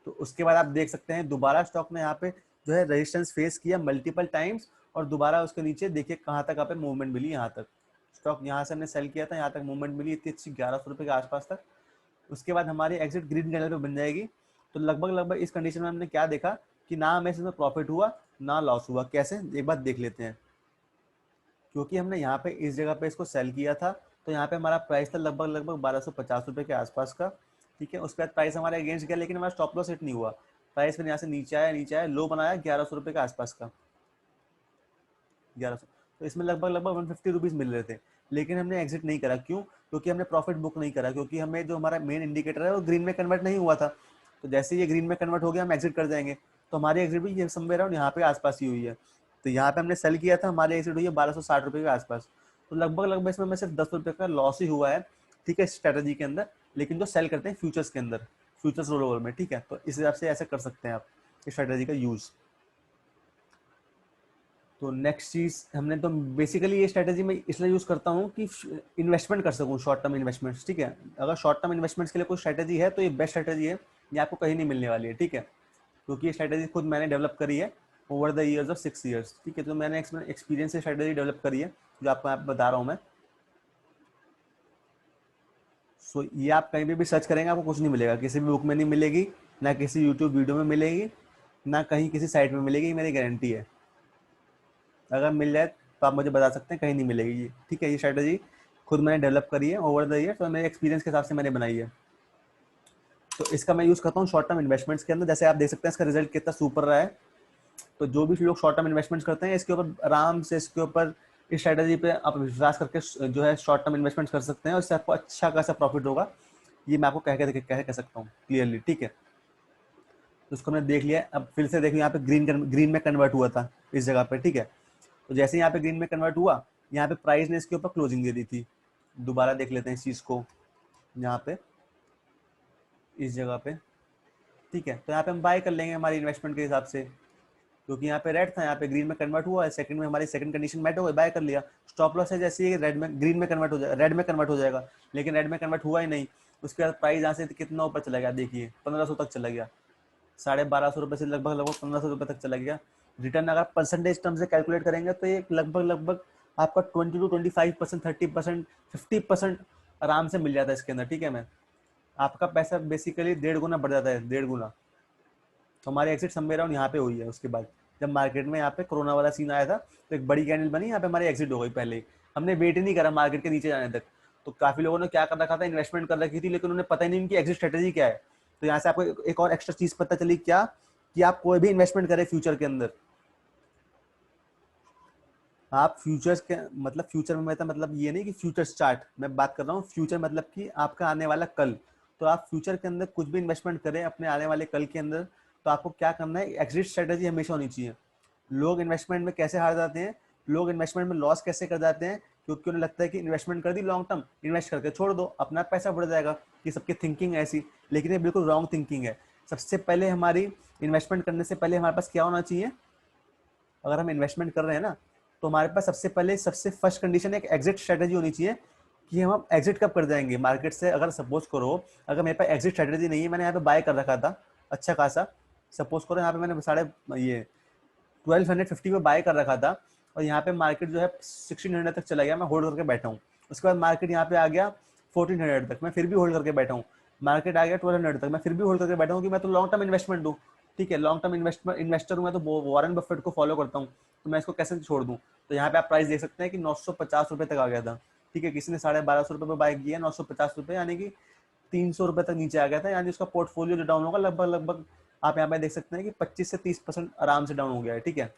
तो उसके बाद आप देख सकते हैं दोबारा स्टॉक ने यहाँ पे जो है रेजिस्टेंस फेस किया मल्टीपल टाइम्स, और दोबारा उसके नीचे देखिए कहाँ तक यहाँ पे मूवमेंट मिली, यहाँ तक स्टॉक यहाँ से हमने सेल किया था, यहाँ तक मूवमेंट मिली इतनी अच्छी 1100 रुपये के आसपास तक। उसके बाद हमारी एग्जिट ग्रीन कैंडल पे बन जाएगी। तो लगभग लगभग इस कंडीशन में हमने क्या देखा कि ना हमें इसमें प्रॉफिट हुआ ना लॉस हुआ। कैसे, एक बात देख लेते हैं। क्योंकि हमने यहाँ पे इस जगह पे इसको सेल किया था, तो यहाँ पे हमारा प्राइस था लगभग लगभग 1250 रुपये के आसपास का, ठीक है। उसके बाद प्राइस हमारे अगेंस्ट गया, लेकिन हमारा स्टॉप लॉस हिट नहीं हुआ। प्राइस फिर यहाँ से नीचे आया, लो बनाया 1100 रुपये के आसपास का, 1100। तो इसमें लगभग लगभग 150 रुपीज़ मिल रहे थे, लेकिन हमने एग्जिट नहीं करा। क्यों? क्योंकि हमने प्रॉफिट बुक नहीं करा, क्योंकि हमें जो हमारा मेन इंडिकेटर है वो ग्रीन में कन्वर्ट नहीं हुआ था। तो जैसे ये ग्रीन में कन्वर्ट हो गया हम एग्जिट कर जाएंगे। तो हमारी एग्जिट भी ये समवेयर अराउंड यहाँ पे आसपास ही हुई है। तो यहाँ पे हमने सेल किया था, हमारी एग्जिट हुई है 1260 रुपये के आसपास। तो लगभग लगभग इसमें हमें सिर्फ 10 रुपये का लॉस ही हुआ है, ठीक है, स्ट्रेटजी के अंदर। लेकिन जो सेल करते हैं फ्यूचर्स के अंदर, फ्यूचर्स रोल ओवर में, ठीक है, तो इस हिसाब से ऐसे कर सकते हैं आप इस स्ट्रेटजी का यूज़। तो नेक्स्ट चीज़ हमने तो बेसिकली ये स्ट्रेटजी मैं इसलिए यूज़ करता हूँ कि इन्वेस्टमेंट कर सकूँ, शॉर्ट टर्म इन्वेस्टमेंट्स, ठीक है। अगर शॉर्ट टर्म इन्वेस्टमेंट्स के लिए कोई स्ट्रेटजी है तो ये बेस्ट स्ट्रेटजी है, ये आपको कहीं नहीं मिलने वाली है, ठीक है। क्योंकि ये स्ट्रेटजी खुद मैंने डेवलप करी है over the years of 6 years, ठीक है। तो मैंने एक्सपीरियंस से स्ट्रेटजी डेवलप करी है, जो आपको यहाँ पे बता रहा हूँ मैं। सो ये आप कहीं पे भी सर्च करेंगे आपको कुछ नहीं मिलेगा, किसी भी बुक में नहीं मिलेगी, ना किसी यूट्यूब वीडियो में मिलेगी, ना कहीं किसी साइट में मिलेगी, मेरी गारंटी है। अगर मिल जाए तो आप मुझे बता सकते हैं, कहीं नहीं मिलेगी ये, ठीक है। ये स्ट्रेटजी खुद मैंने डेवलप करी है ओवर द ईयर, तो मेरे एक्सपीरियंस के हिसाब से मैंने बनाई है। तो इसका मैं यूज़ करता हूँ शॉर्ट टर्म इन्वेस्टमेंट्स के अंदर। जैसे आप देख सकते हैं इसका रिजल्ट कितना सुपर रहा है। तो जो भी लोग शॉर्ट टर्म इन्वेस्टमेंट्स करते हैं, इसके ऊपर आराम से, इसके ऊपर इस स्ट्रेटजी पे आप विश्वास करके जो है शॉर्ट टर्म इन्वेस्टमेंट्स कर सकते हैं, और इससे आपको अच्छा खासा प्रॉफिट होगा। ये मैं आपको कह सकता हूँ क्लियरली, ठीक है। तो इसको हमने देख लिया। अब फिर से देखिए यहाँ पे ग्रीन में कन्वर्ट हुआ था इस जगह पे, ठीक है। तो जैसे यहाँ पे ग्रीन में कन्वर्ट हुआ, यहाँ पे प्राइस ने इसके ऊपर क्लोजिंग दे दी थी। दोबारा देख लेते हैं इस चीज़ को, यहाँ पे इस जगह पे, ठीक है। तो यहाँ पे हम बाय कर लेंगे हमारी इन्वेस्टमेंट के हिसाब से, क्योंकि यहाँ पे रेड था, यहाँ पे ग्रीन में कन्वर्ट हुआ है, सेकंड में हमारी सेकंड कंडीशन मैट हो गई, बाय कर लिया। स्टॉप लॉस है जैसे ही रेड में ग्रीन में कन्वर्ट हो जाएगा, रेड में कन्वर्ट हो जाएगा, लेकिन रेड में कन्वर्ट हुआ ही नहीं। उसके बाद प्राइस यहाँ से कितना ऊपर चला गया, देखिए 1500 तक चला गया, 1250 रुपये से लगभग लगभग 1500 रुपये तक चला गया। रिटर्न अगर परसेंटेज टर्म से कैलकुलेट करेंगे तो ये लगभग लगभग आपका 20 to 25%, 30%, 50% आराम से मिल जाता है इसके अंदर, ठीक है। मैं आपका पैसा बेसिकली 1.5 गुना बढ़ जाता है, 1.5 गुना। तो हमारी एग्जिट समवेयर अराउंड यहाँ पे हुई है। उसके बाद जब मार्केट में यहाँ पे कोरोना वाला सीन आया था, तो एक बड़ी कैंडल बनी, यहाँ पे हमारी एग्जिट हो गई पहले ही। हमने वेट ही नहीं करा मार्केट के नीचे जाने तक। तो काफी लोगों ने क्या कर रखा था, इन्वेस्टमेंट कर रखी थी, लेकिन उन्हें पता ही नहीं उनकी एग्जिट स्ट्रेटेजी क्या है। तो यहाँ से आपको एक और एक्स्ट्रा चीज पता चली, क्या कि आप कोई भी इन्वेस्टमेंट करें फ्यूचर के अंदर, आप फ्यूचर्स के मतलब फ्यूचर में मतलब ये नहीं कि फ्यूचर्स चार्ट मैं बात कर रहा हूँ, फ्यूचर मतलब कि आपका आने वाला कल। तो आप फ्यूचर के अंदर कुछ भी इन्वेस्टमेंट करें अपने आने वाले कल के अंदर, तो आपको क्या करना है, एग्जिट स्ट्रेटेजी हमेशा होनी चाहिए। लोग इन्वेस्टमेंट में कैसे हार जाते हैं, लोग इन्वेस्टमेंट में लॉस कैसे कर जाते हैं, क्योंकि उन्हें लगता है कि इन्वेस्टमेंट कर दी लॉन्ग टर्म, इन्वेस्ट करके छोड़ दो, अपना पैसा बढ़ जाएगा। कि सबकी थिंकिंग ऐसी, लेकिन ये बिल्कुल रॉन्ग थिंकिंग है। सबसे पहले हमारी इन्वेस्टमेंट करने से पहले हमारे पास क्या होना चाहिए, अगर हम इन्वेस्टमेंट कर रहे हैं ना, तो हमारे पास सबसे पहले सबसे फर्स्ट कंडीशन एक एग्जिट स्ट्रेटेजी होनी चाहिए कि हम एग्जिट कब कर जाएंगे मार्केट से। अगर सपोज करो अगर मेरे पास एग्जिट स्ट्रेटेजी नहीं है, मैंने यहाँ पे बाय कर रखा था अच्छा खासा, सपोज करो यहाँ पे मैंने साढ़े ये 1250 पे बाय कर रखा था, और यहाँ पे मार्केट जो है 1600 तक चला गया, मैं होल्ड करके बैठा हूँ। उसके बाद मार्केट यहाँ पे आ गया 1400 तक, मैं फिर भी होल्ड करके बैठा हूँ। मार्केट आ गया 1200 तक, मैं फिर भी होल्ड करके बैठा हूँ कि मैं तो लॉन्ग टर्म इन्वेस्टमेंट हूँ, ठीक है, लॉन्ग टर्म इन्वेस्टर हूँ मैं, तो वॉरेन बफेट को फॉलो करता हूँ, तो मैं इसको कैसे छोड़ दूँ। तो यहाँ पे आप प्राइस देख सकते हैं कि 950 रुपये तक आ गया था, ठीक है, किसी ने 1250 रुपये पे बाय किया, 950 रुपये यानी कि 300 रुपये तक नीचे आ गया था, यानी उसका पोर्टफोलियो जो डाउन होगा लगभग आप यहाँ पे देख सकते हैं कि 25 से 30% आराम से डाउन हो गया है, ठीक है,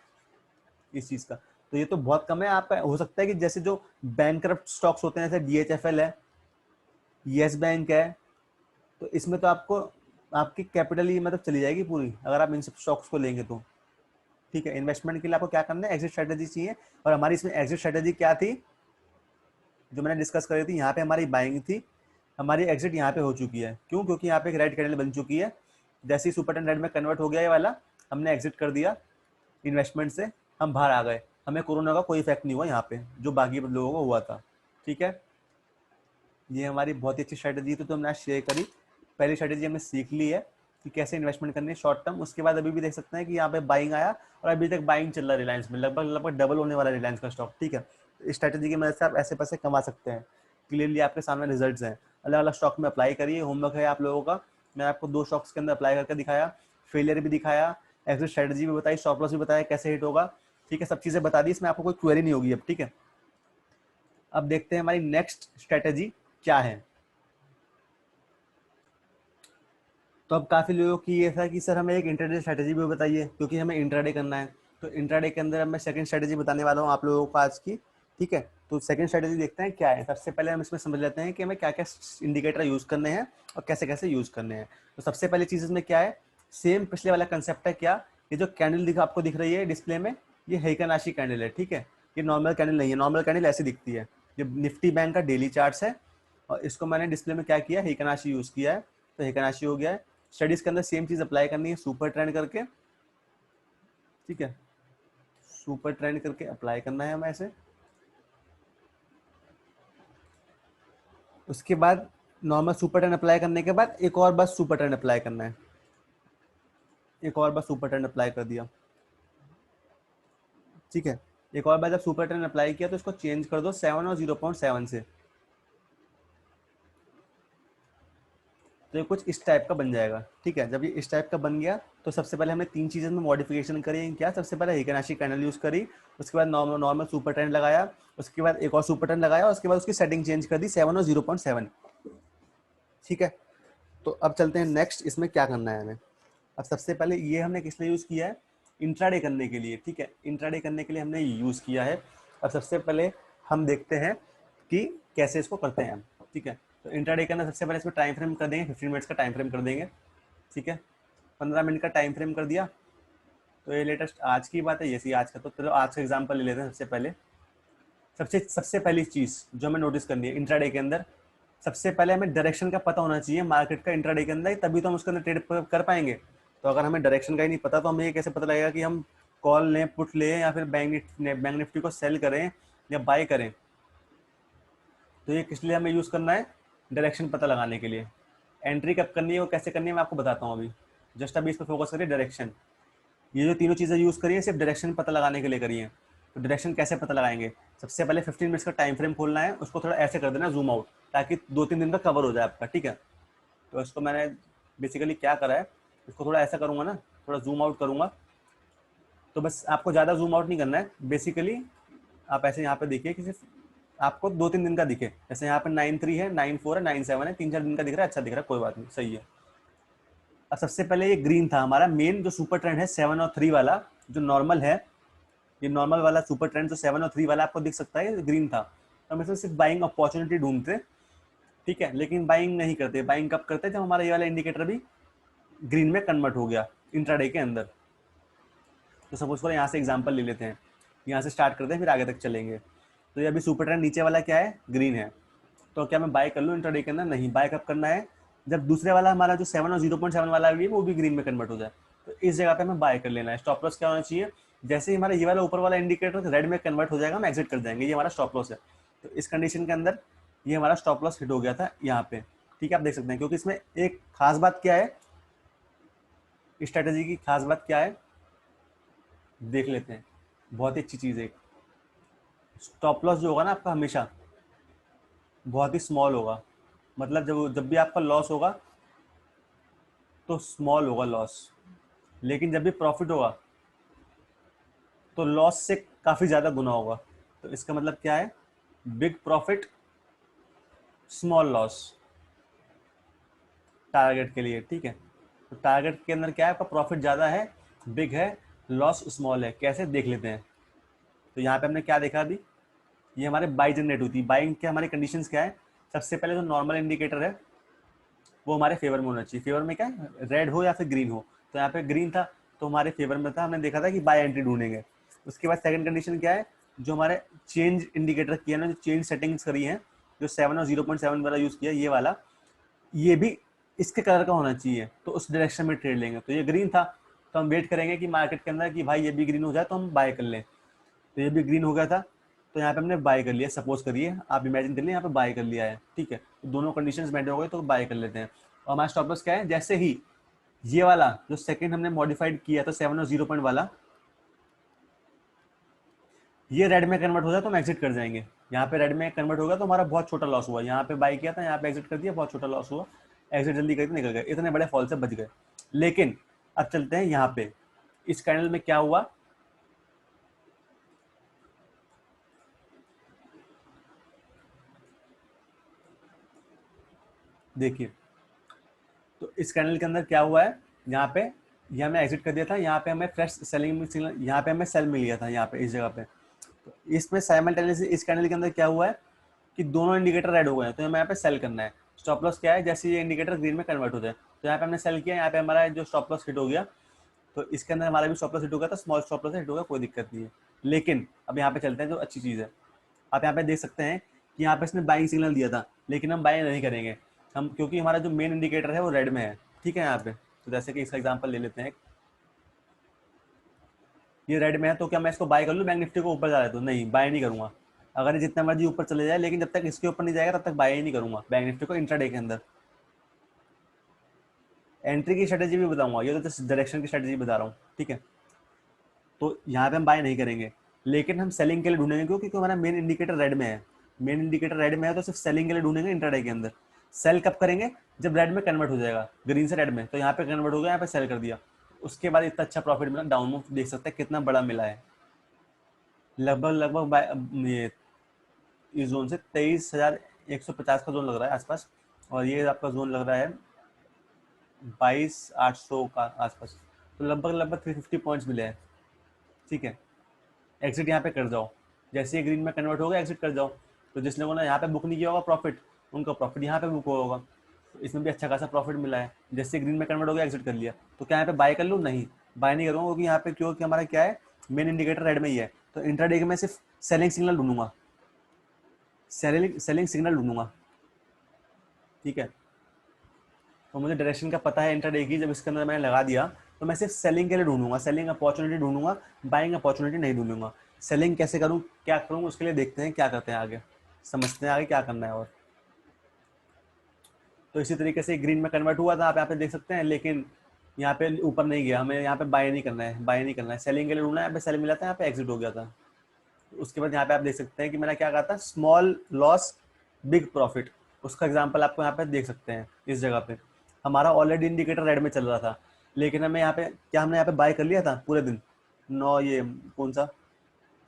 इस चीज का। तो ये तो बहुत कम है। आप हो सकता है कि जैसे जो बैंकक्रप्ट स्टॉक्स होते हैं, जैसे DHFL है, येस बैंक है, तो इसमें तो आपको आपकी कैपिटल ही मतलब चली जाएगी पूरी अगर आप इन सब स्टॉक्स को लेंगे तो, ठीक है। इन्वेस्टमेंट के लिए आपको क्या करना है, एग्जिट स्ट्रेटेजी चाहिए, और हमारी इसमें एग्जिट स्ट्रेटेजी क्या थी जो मैंने डिस्कस करी थी, यहाँ पे हमारी बाइंग थी, हमारी एग्जिट यहाँ पे हो चुकी है। क्यों? क्योंकि यहाँ पे एक रेड कैंडल बन चुकी है, जैसे ही सुपर टेन रेड में कन्वर्ट हो गया ये वाला, हमने एग्जिट कर दिया इन्वेस्टमेंट से, हम बाहर आ गए, हमें कोरोना का कोई इफेक्ट नहीं हुआ यहाँ पे जो बाकी लोगों को हुआ था, ठीक है। ये हमारी बहुत ही अच्छी स्ट्रेटेजी थी तो हमने आज शेयर करी। पहली स्ट्रेटेजी हमने सीख ली है कि कैसे इन्वेस्टमेंट करनी है शॉर्ट टर्म। उसके बाद अभी भी देख सकते हैं कि यहाँ पे बाइंग आया और अभी तक बाइंग चल रहा है रिलायंस में, लगभग डबल होने वाला रिलायंस का स्टॉक, ठीक है। इस स्ट्रेटेजी की मदद से आप ऐसे पैसे कमा सकते हैं। क्लियरली आपके सामने रिजल्ट्स हैं, अलग अलग स्टॉक में अप्लाई करिए, होमवर्क है आप लोगों का। मैं आपको 2 स्टॉक्स के अंदर अप्लाई करके दिखाया, फेलियर भी दिखाया, एग्जिट स्ट्रेटेजी भी बताई, स्टॉप लॉस भी बताया कैसे हिट होगा, ठीक है, सब चीजें बता दी, इसमें आपको कोई क्वेरी नहीं होगी अब, ठीक है। अब देखते हैं हमारी नेक्स्ट स्ट्रेटेजी क्या है। तो अब काफ़ी लोगों की ये था कि सर हमें एक इंट्राडे स्ट्रैटेजी भी बताइए, क्योंकि हमें इंट्राडे करना है। तो इंट्राडे के अंदर अब मैं सेकंड स्ट्रैटेजी बताने वाला हूँ आप लोगों को आज की, ठीक है। तो सेकंड स्ट्रैटेजी देखते हैं क्या है। सबसे पहले हम इसमें समझ लेते हैं कि हमें क्या क्या इंडिकेटर यूज़ करने हैं और कैसे कैसे यूज़ करने हैं। तो सबसे पहली चीज़ इसमें क्या है, सेम पिछले वाला कंसेप्ट है। क्या? ये जो कैंडल आपको दिख रही है डिस्प्ले में, ये हेइकानाशी कैंडल है, ठीक है। ये नॉर्मल कैंडल नहीं है, नॉर्मल कैंडल ऐसी दिखती है। ये निफ्टी बैंक का डेली चार्ट्स है और इसको मैंने डिस्प्ले में क्या किया, हेइकानाशी यूज़ किया है, तो हेइकानाशी हो गया है। स्टडीज के अंदर सेम चीज अप्लाई करनी है, सुपर ट्रेंड करके, ठीक है, सुपर ट्रेंड करके अप्लाई करना है हमें ऐसे। उसके बाद नॉर्मल सुपर ट्रेंड अप्लाई करने के बाद एक और बार सुपर ट्रेंड अप्लाई करना है, एक और बार सुपर ट्रेंड अप्लाई कर दिया, ठीक है। एक और बार जब सुपर ट्रेंड अप्लाई किया तो इसको चेंज कर दो 7 और 0.7 से, तो ये कुछ इस टाइप का बन जाएगा, ठीक है। जब ये इस टाइप का बन गया तो सबसे पहले हमने 3 चीज़ों में मॉडिफिकेशन करी। क्या? सबसे पहले हेइकानाशी कैंडल यूज़ करी, उसके बाद नॉर्मल सुपर ट्रेंड लगाया, उसके बाद एक और सुपर ट्रेंड लगाया, उसके बाद उसकी सेटिंग चेंज कर दी 7 और 0.7, ठीक है। तो अब चलते हैं नेक्स्ट, इसमें क्या करना है हमें। अब सबसे पहले ये हमने किस लिए यूज़ किया है, इंट्राडे करने के लिए, ठीक है, इंट्राडे करने के लिए हमने यूज़ किया है। अब सबसे पहले हम देखते हैं कि कैसे इसको करते हैं, ठीक है। तो इंट्राडे करना, सबसे पहले इसमें टाइम फ्रेम कर देंगे, 15 मिनट्स का टाइम फ्रेम कर देंगे, ठीक है। 15 मिनट का टाइम फ्रेम कर दिया। तो ये लेटेस्ट आज की बात है, ये सी आज का, तो चलो आज का एग्जांपल ले लेते हैं। सबसे पहले सबसे पहली चीज़ जो हमें नोटिस करनी है इंट्राडे के अंदर, सबसे पहले हमें डायरेक्शन का पता होना चाहिए मार्केट का इंट्राडे के अंदर, तभी तो हम उसके अंदर ट्रेड कर पाएंगे। तो अगर हमें डायरेक्शन का ही नहीं पता तो हमें ये कैसे पता लगेगा कि हम कॉल लें, पुट लें, या फिर बैंक निफ्टी को सेल करें या बाय करें। तो ये किस लिए हमें यूज़ करना है, डायरेक्शन पता लगाने के लिए। एंट्री कब करनी है, वो कैसे करनी है, मैं आपको बताता हूँ अभी। जस्ट अभी इस पर फोकस करिए, डायरेक्शन। ये जो तीनों चीज़ें यूज़ करिए सिर्फ डायरेक्शन पता लगाने के लिए करिए। तो डायरेक्शन कैसे पता लगाएंगे, सबसे पहले 15 मिनट्स का टाइम फ्रेम खोलना है, उसको थोड़ा ऐसे कर देना जूम आउट, ताकि 2-3 दिन का कवर हो जाए आपका, ठीक है। तो इसको मैंने बेसिकली क्या करा है, इसको थोड़ा ऐसा करूँगा ना, थोड़ा जूम आउट करूँगा। तो बस आपको ज़्यादा जूम आउट नहीं करना है, बेसिकली आप ऐसे यहाँ पे देखिए कि सिर्फ आपको 2-3 दिन का दिखे। जैसे यहाँ पे 9.3 है, 9.4 है, 9.7 है, 3-4 दिन का दिख रहा है, अच्छा दिख रहा है, कोई बात नहीं, सही है। अब सबसे पहले ये ग्रीन था हमारा मेन जो सुपर ट्रेंड है 7 और 3 वाला, जो नॉर्मल है, ये नॉर्मल वाला सुपर ट्रेंड जो 7 और 3 वाला आपको दिख सकता है, ग्रीन था। तो हम इसमें सिर्फ बाइंग अपॉर्चुनिटी ढूंढते, ठीक है, लेकिन बाइंग नहीं करते। बाइंग कब करते हैं, जब हमारा ये वाला इंडिकेटर भी ग्रीन में कन्वर्ट हो गया इंट्राडे के अंदर। तो सपोज करो यहाँ से एग्जांपल ले लेते हैं, यहाँ से स्टार्ट करते हैं फिर आगे तक चलेंगे। तो ये अभी सुपर ट्रेंड नीचे वाला क्या है, ग्रीन है। तो क्या मैं बाय कर लूँ इंट्राडे के अंदर? नहीं, बाय कब करना है, जब दूसरे वाला हमारा जो 7 और 0.7 वाला भी है वो भी ग्रीन में कन्वर्ट हो जाए, तो इस जगह पे हमें बाय कर लेना है। स्टॉप लॉस क्या होना चाहिए, जैसे ही हमारा ये वाला ऊपर वाला इंडिकेटर रेड में कन्वर्ट हो जाएगा, हम एग्जिट कर जाएंगे, ये हमारा स्टॉप लॉस है। तो इस कंडीशन के अंदर ये हमारा स्टॉप लॉस हिट हो गया था यहाँ पे, ठीक है, आप देख सकते हैं। क्योंकि इसमें एक खास बात क्या है, स्ट्रेटेजी की खास बात क्या है, देख लेते हैं। बहुत ही अच्छी चीज़ है, स्टॉप लॉस जो होगा ना आपका हमेशा बहुत ही स्मॉल होगा। मतलब जब जब भी आपका लॉस होगा तो स्मॉल होगा लॉस, लेकिन जब भी प्रॉफिट होगा तो लॉस से काफ़ी ज़्यादा गुना होगा। तो इसका मतलब क्या है, big profit small loss target के लिए, ठीक है। तो टारगेट के अंदर क्या है, आपका प्रॉफिट ज़्यादा है, बिग है, लॉस स्मॉल है, कैसे देख लेते हैं। तो यहाँ पे हमने क्या देखा अभी, ये हमारे बाई जनरेट हुई थी। बाइंग के हमारे कंडीशंस क्या है, सबसे पहले जो नॉर्मल इंडिकेटर है वो हमारे फेवर में होना चाहिए। फेवर में क्या है, रेड हो या फिर ग्रीन हो। तो यहाँ पे ग्रीन था तो हमारे फेवर में था, हमने देखा था कि बाय एंट्री ढूंढेंगे। उसके बाद सेकंड कंडीशन क्या है, जो हमारे चेंज इंडिकेटर किया ना, जो चेंज सेटिंग्स करी है, जो 7 और 0.7 वाला यूज़ किया, ये वाला, ये भी इसके कलर का होना चाहिए, तो उस डायरेक्शन में ट्रेड लेंगे। तो ये ग्रीन था तो हम वेट करेंगे कि मार्केट के अंदर कि भाई ये भी ग्रीन हो जाए तो हम बाय कर लें। तो ये भी ग्रीन हो गया था तो यहाँ पे हमने बाय कर लिया। सपोज करिए, आप इमेजिन कर लिए यहाँ पे बाय कर लिया है, ठीक है। तो दोनों कंडीशंस मेंटेन हो गए तो बाय कर लेते हैं। और हमारा स्टॉप लॉस क्या है, जैसे ही ये वाला जो सेकंड हमने मॉडिफाइड किया था 7 और 0 पॉइंट वाला, ये रेड में कन्वर्ट हो जाए तो हम एग्जिट कर जाएंगे। यहाँ पे रेड में कन्वर्ट होगा तो हमारा बहुत छोटा लॉस हुआ, यहाँ पे बाय किया था, यहाँ पे एग्जिट कर दिया, बहुत छोटा लॉस हुआ, एग्जिट जल्दी करके निकल गए, इतने बड़े फॉल से बच गए। लेकिन अब चलते हैं यहाँ पे, इस कैंडल में क्या हुआ, देखिए। तो इस कैंडल के अंदर क्या हुआ है, यहाँ पे ये हमें एग्जिट कर दिया था, यहाँ पे हमें फ्रेश सेलिंग सिग्नल, यहाँ पे हमें सेल मिल गया था, यहाँ पे इस जगह पे। तो इसमें साइमल्टेनियसली इस कैंडल के अंदर क्या हुआ है कि दोनों इंडिकेटर रेड हो गए हैं, तो हमें यहाँ पे सेल करना है। स्टॉप लॉस क्या है, जैसे ये इंडिकेटर ग्रीन में कन्वर्ट हो जाए, तो यहाँ पे हमने सेल किया, यहाँ पे हमारा जो स्टॉप लॉस हिट हो गया। तो इसके अंदर हमारा भी स्टॉप लॉस हिट हो गया था, स्मॉल स्टॉप लॉस हिट हो गया, कोई दिक्कत नहीं है। लेकिन अब यहाँ पे चलते हैं, जो अच्छी चीज़ है, आप यहाँ पे देख सकते हैं कि यहाँ पे इसने बाइंग सिग्नल दिया था, लेकिन हम बाइंग नहीं करेंगे हम, क्योंकि हमारा जो मेन इंडिकेटर है वो रेड में है, ठीक है। यहाँ पे तो जैसे कि इसका एग्जांपल ले लेते हैं, ये रेड में है, तो क्या मैं इसको बाय कर लूँ, बैंक निफ्टी को ऊपर जा रहा है तो नहीं, बाय नहीं करूंगा। अगर ये जितना मर्जी ऊपर चले जाए, लेकिन जब तक इसके ऊपर नहीं जाएगा तब तक बाय ही नहीं करूंगा बैंक निफ्टी को इंट्राडे के अंदर। एंट्री की स्ट्रेटेजी भी बताऊंगा, ये तो डायरेक्शन की स्ट्रेटेजी बता रहा हूँ, ठीक है। तो यहाँ पे हम बाय नहीं करेंगे, लेकिन हम सेलिंग के लिए ढूंढेंगे, क्योंकि हमारा मेन इंडिकेटर रेड में है। मेन इंडिकेटर रेड में है तो सिर्फ सेलिंग के लिए ढूंढेंगे इंट्राडे के अंदर। सेल कब करेंगे, जब रेड में कन्वर्ट हो जाएगा, ग्रीन से रेड में, तो यहाँ पे कन्वर्ट हो गया, यहाँ पे सेल कर दिया, उसके बाद इतना अच्छा प्रॉफिट मिला, डाउन मूव देख सकते हैं कितना बड़ा मिला है, लगभग लगभग ये इस जोन से 23,150 का जोन लग रहा है आसपास, और ये आपका जोन लग रहा है 22,800 का आसपास। तो लगभग लगभग 350 पॉइंट्स मिले हैं, ठीक है। एग्जिट यहाँ पे कर जाओ, जैसे ही ग्रीन में कन्वर्ट होगा एग्जिट कर जाओ। तो जिस लोगों ने यहाँ पे बुक नहीं किया होगा प्रॉफिट, उनका प्रॉफिट यहाँ पे बुक होगा। तो इसमें भी अच्छा खासा प्रॉफिट मिला है, जैसे ग्रीन में कन्वर्ट हो गया एग्जिट कर लिया। तो क्या यहाँ पे बाय कर लूँ, नहीं, बाय नहीं करूँगा, क्योंकि यहाँ पे क्योंकि हमारा क्या है, मेन इंडिकेटर रेड में ही है। तो इंट्राडे में सिर्फ सेलिंग सिग्नल ढूंढूंगा, सेलिंग सिग्नल ढूंढूंगा, ठीक है। तो मुझे डायरेक्शन का पता है इंट्राडे की, जब इसके अंदर मैंने लगा दिया तो मैं सिर्फ सेलिंग के लिए ढूंढूंगा, सेलिंग अपॉर्चुनिटी ढूंढूंगा, बाइंग अपॉर्चुनिटी नहीं ढूंढूंगा। सेलिंग कैसे करूँ, क्या करूँ, उसके लिए देखते हैं क्या करते हैं आगे, समझते हैं आगे क्या करना है। और तो इसी तरीके से ग्रीन में कन्वर्ट हुआ था, आप यहाँ पे देख सकते हैं, लेकिन यहाँ पे ऊपर नहीं गया, हमें यहाँ पे बाय नहीं करना है, बाय नहीं करना है, सेलिंग के लिए ढूंढना है। यहाँ पे सेल मिला था, यहाँ पे एग्जिट हो गया था। उसके बाद यहाँ पे आप देख सकते हैं कि मैंने क्या कहा था, स्मॉल लॉस बिग प्रॉफिट, उसका एग्जांपल आपको यहाँ पे देख सकते हैं। इस जगह पे हमारा ऑलरेडी इंडिकेटर रेड में चल रहा था, लेकिन हमें यहाँ पे क्या, हमने यहाँ पे बाय कर लिया था पूरे दिन, नौ ये कौन सा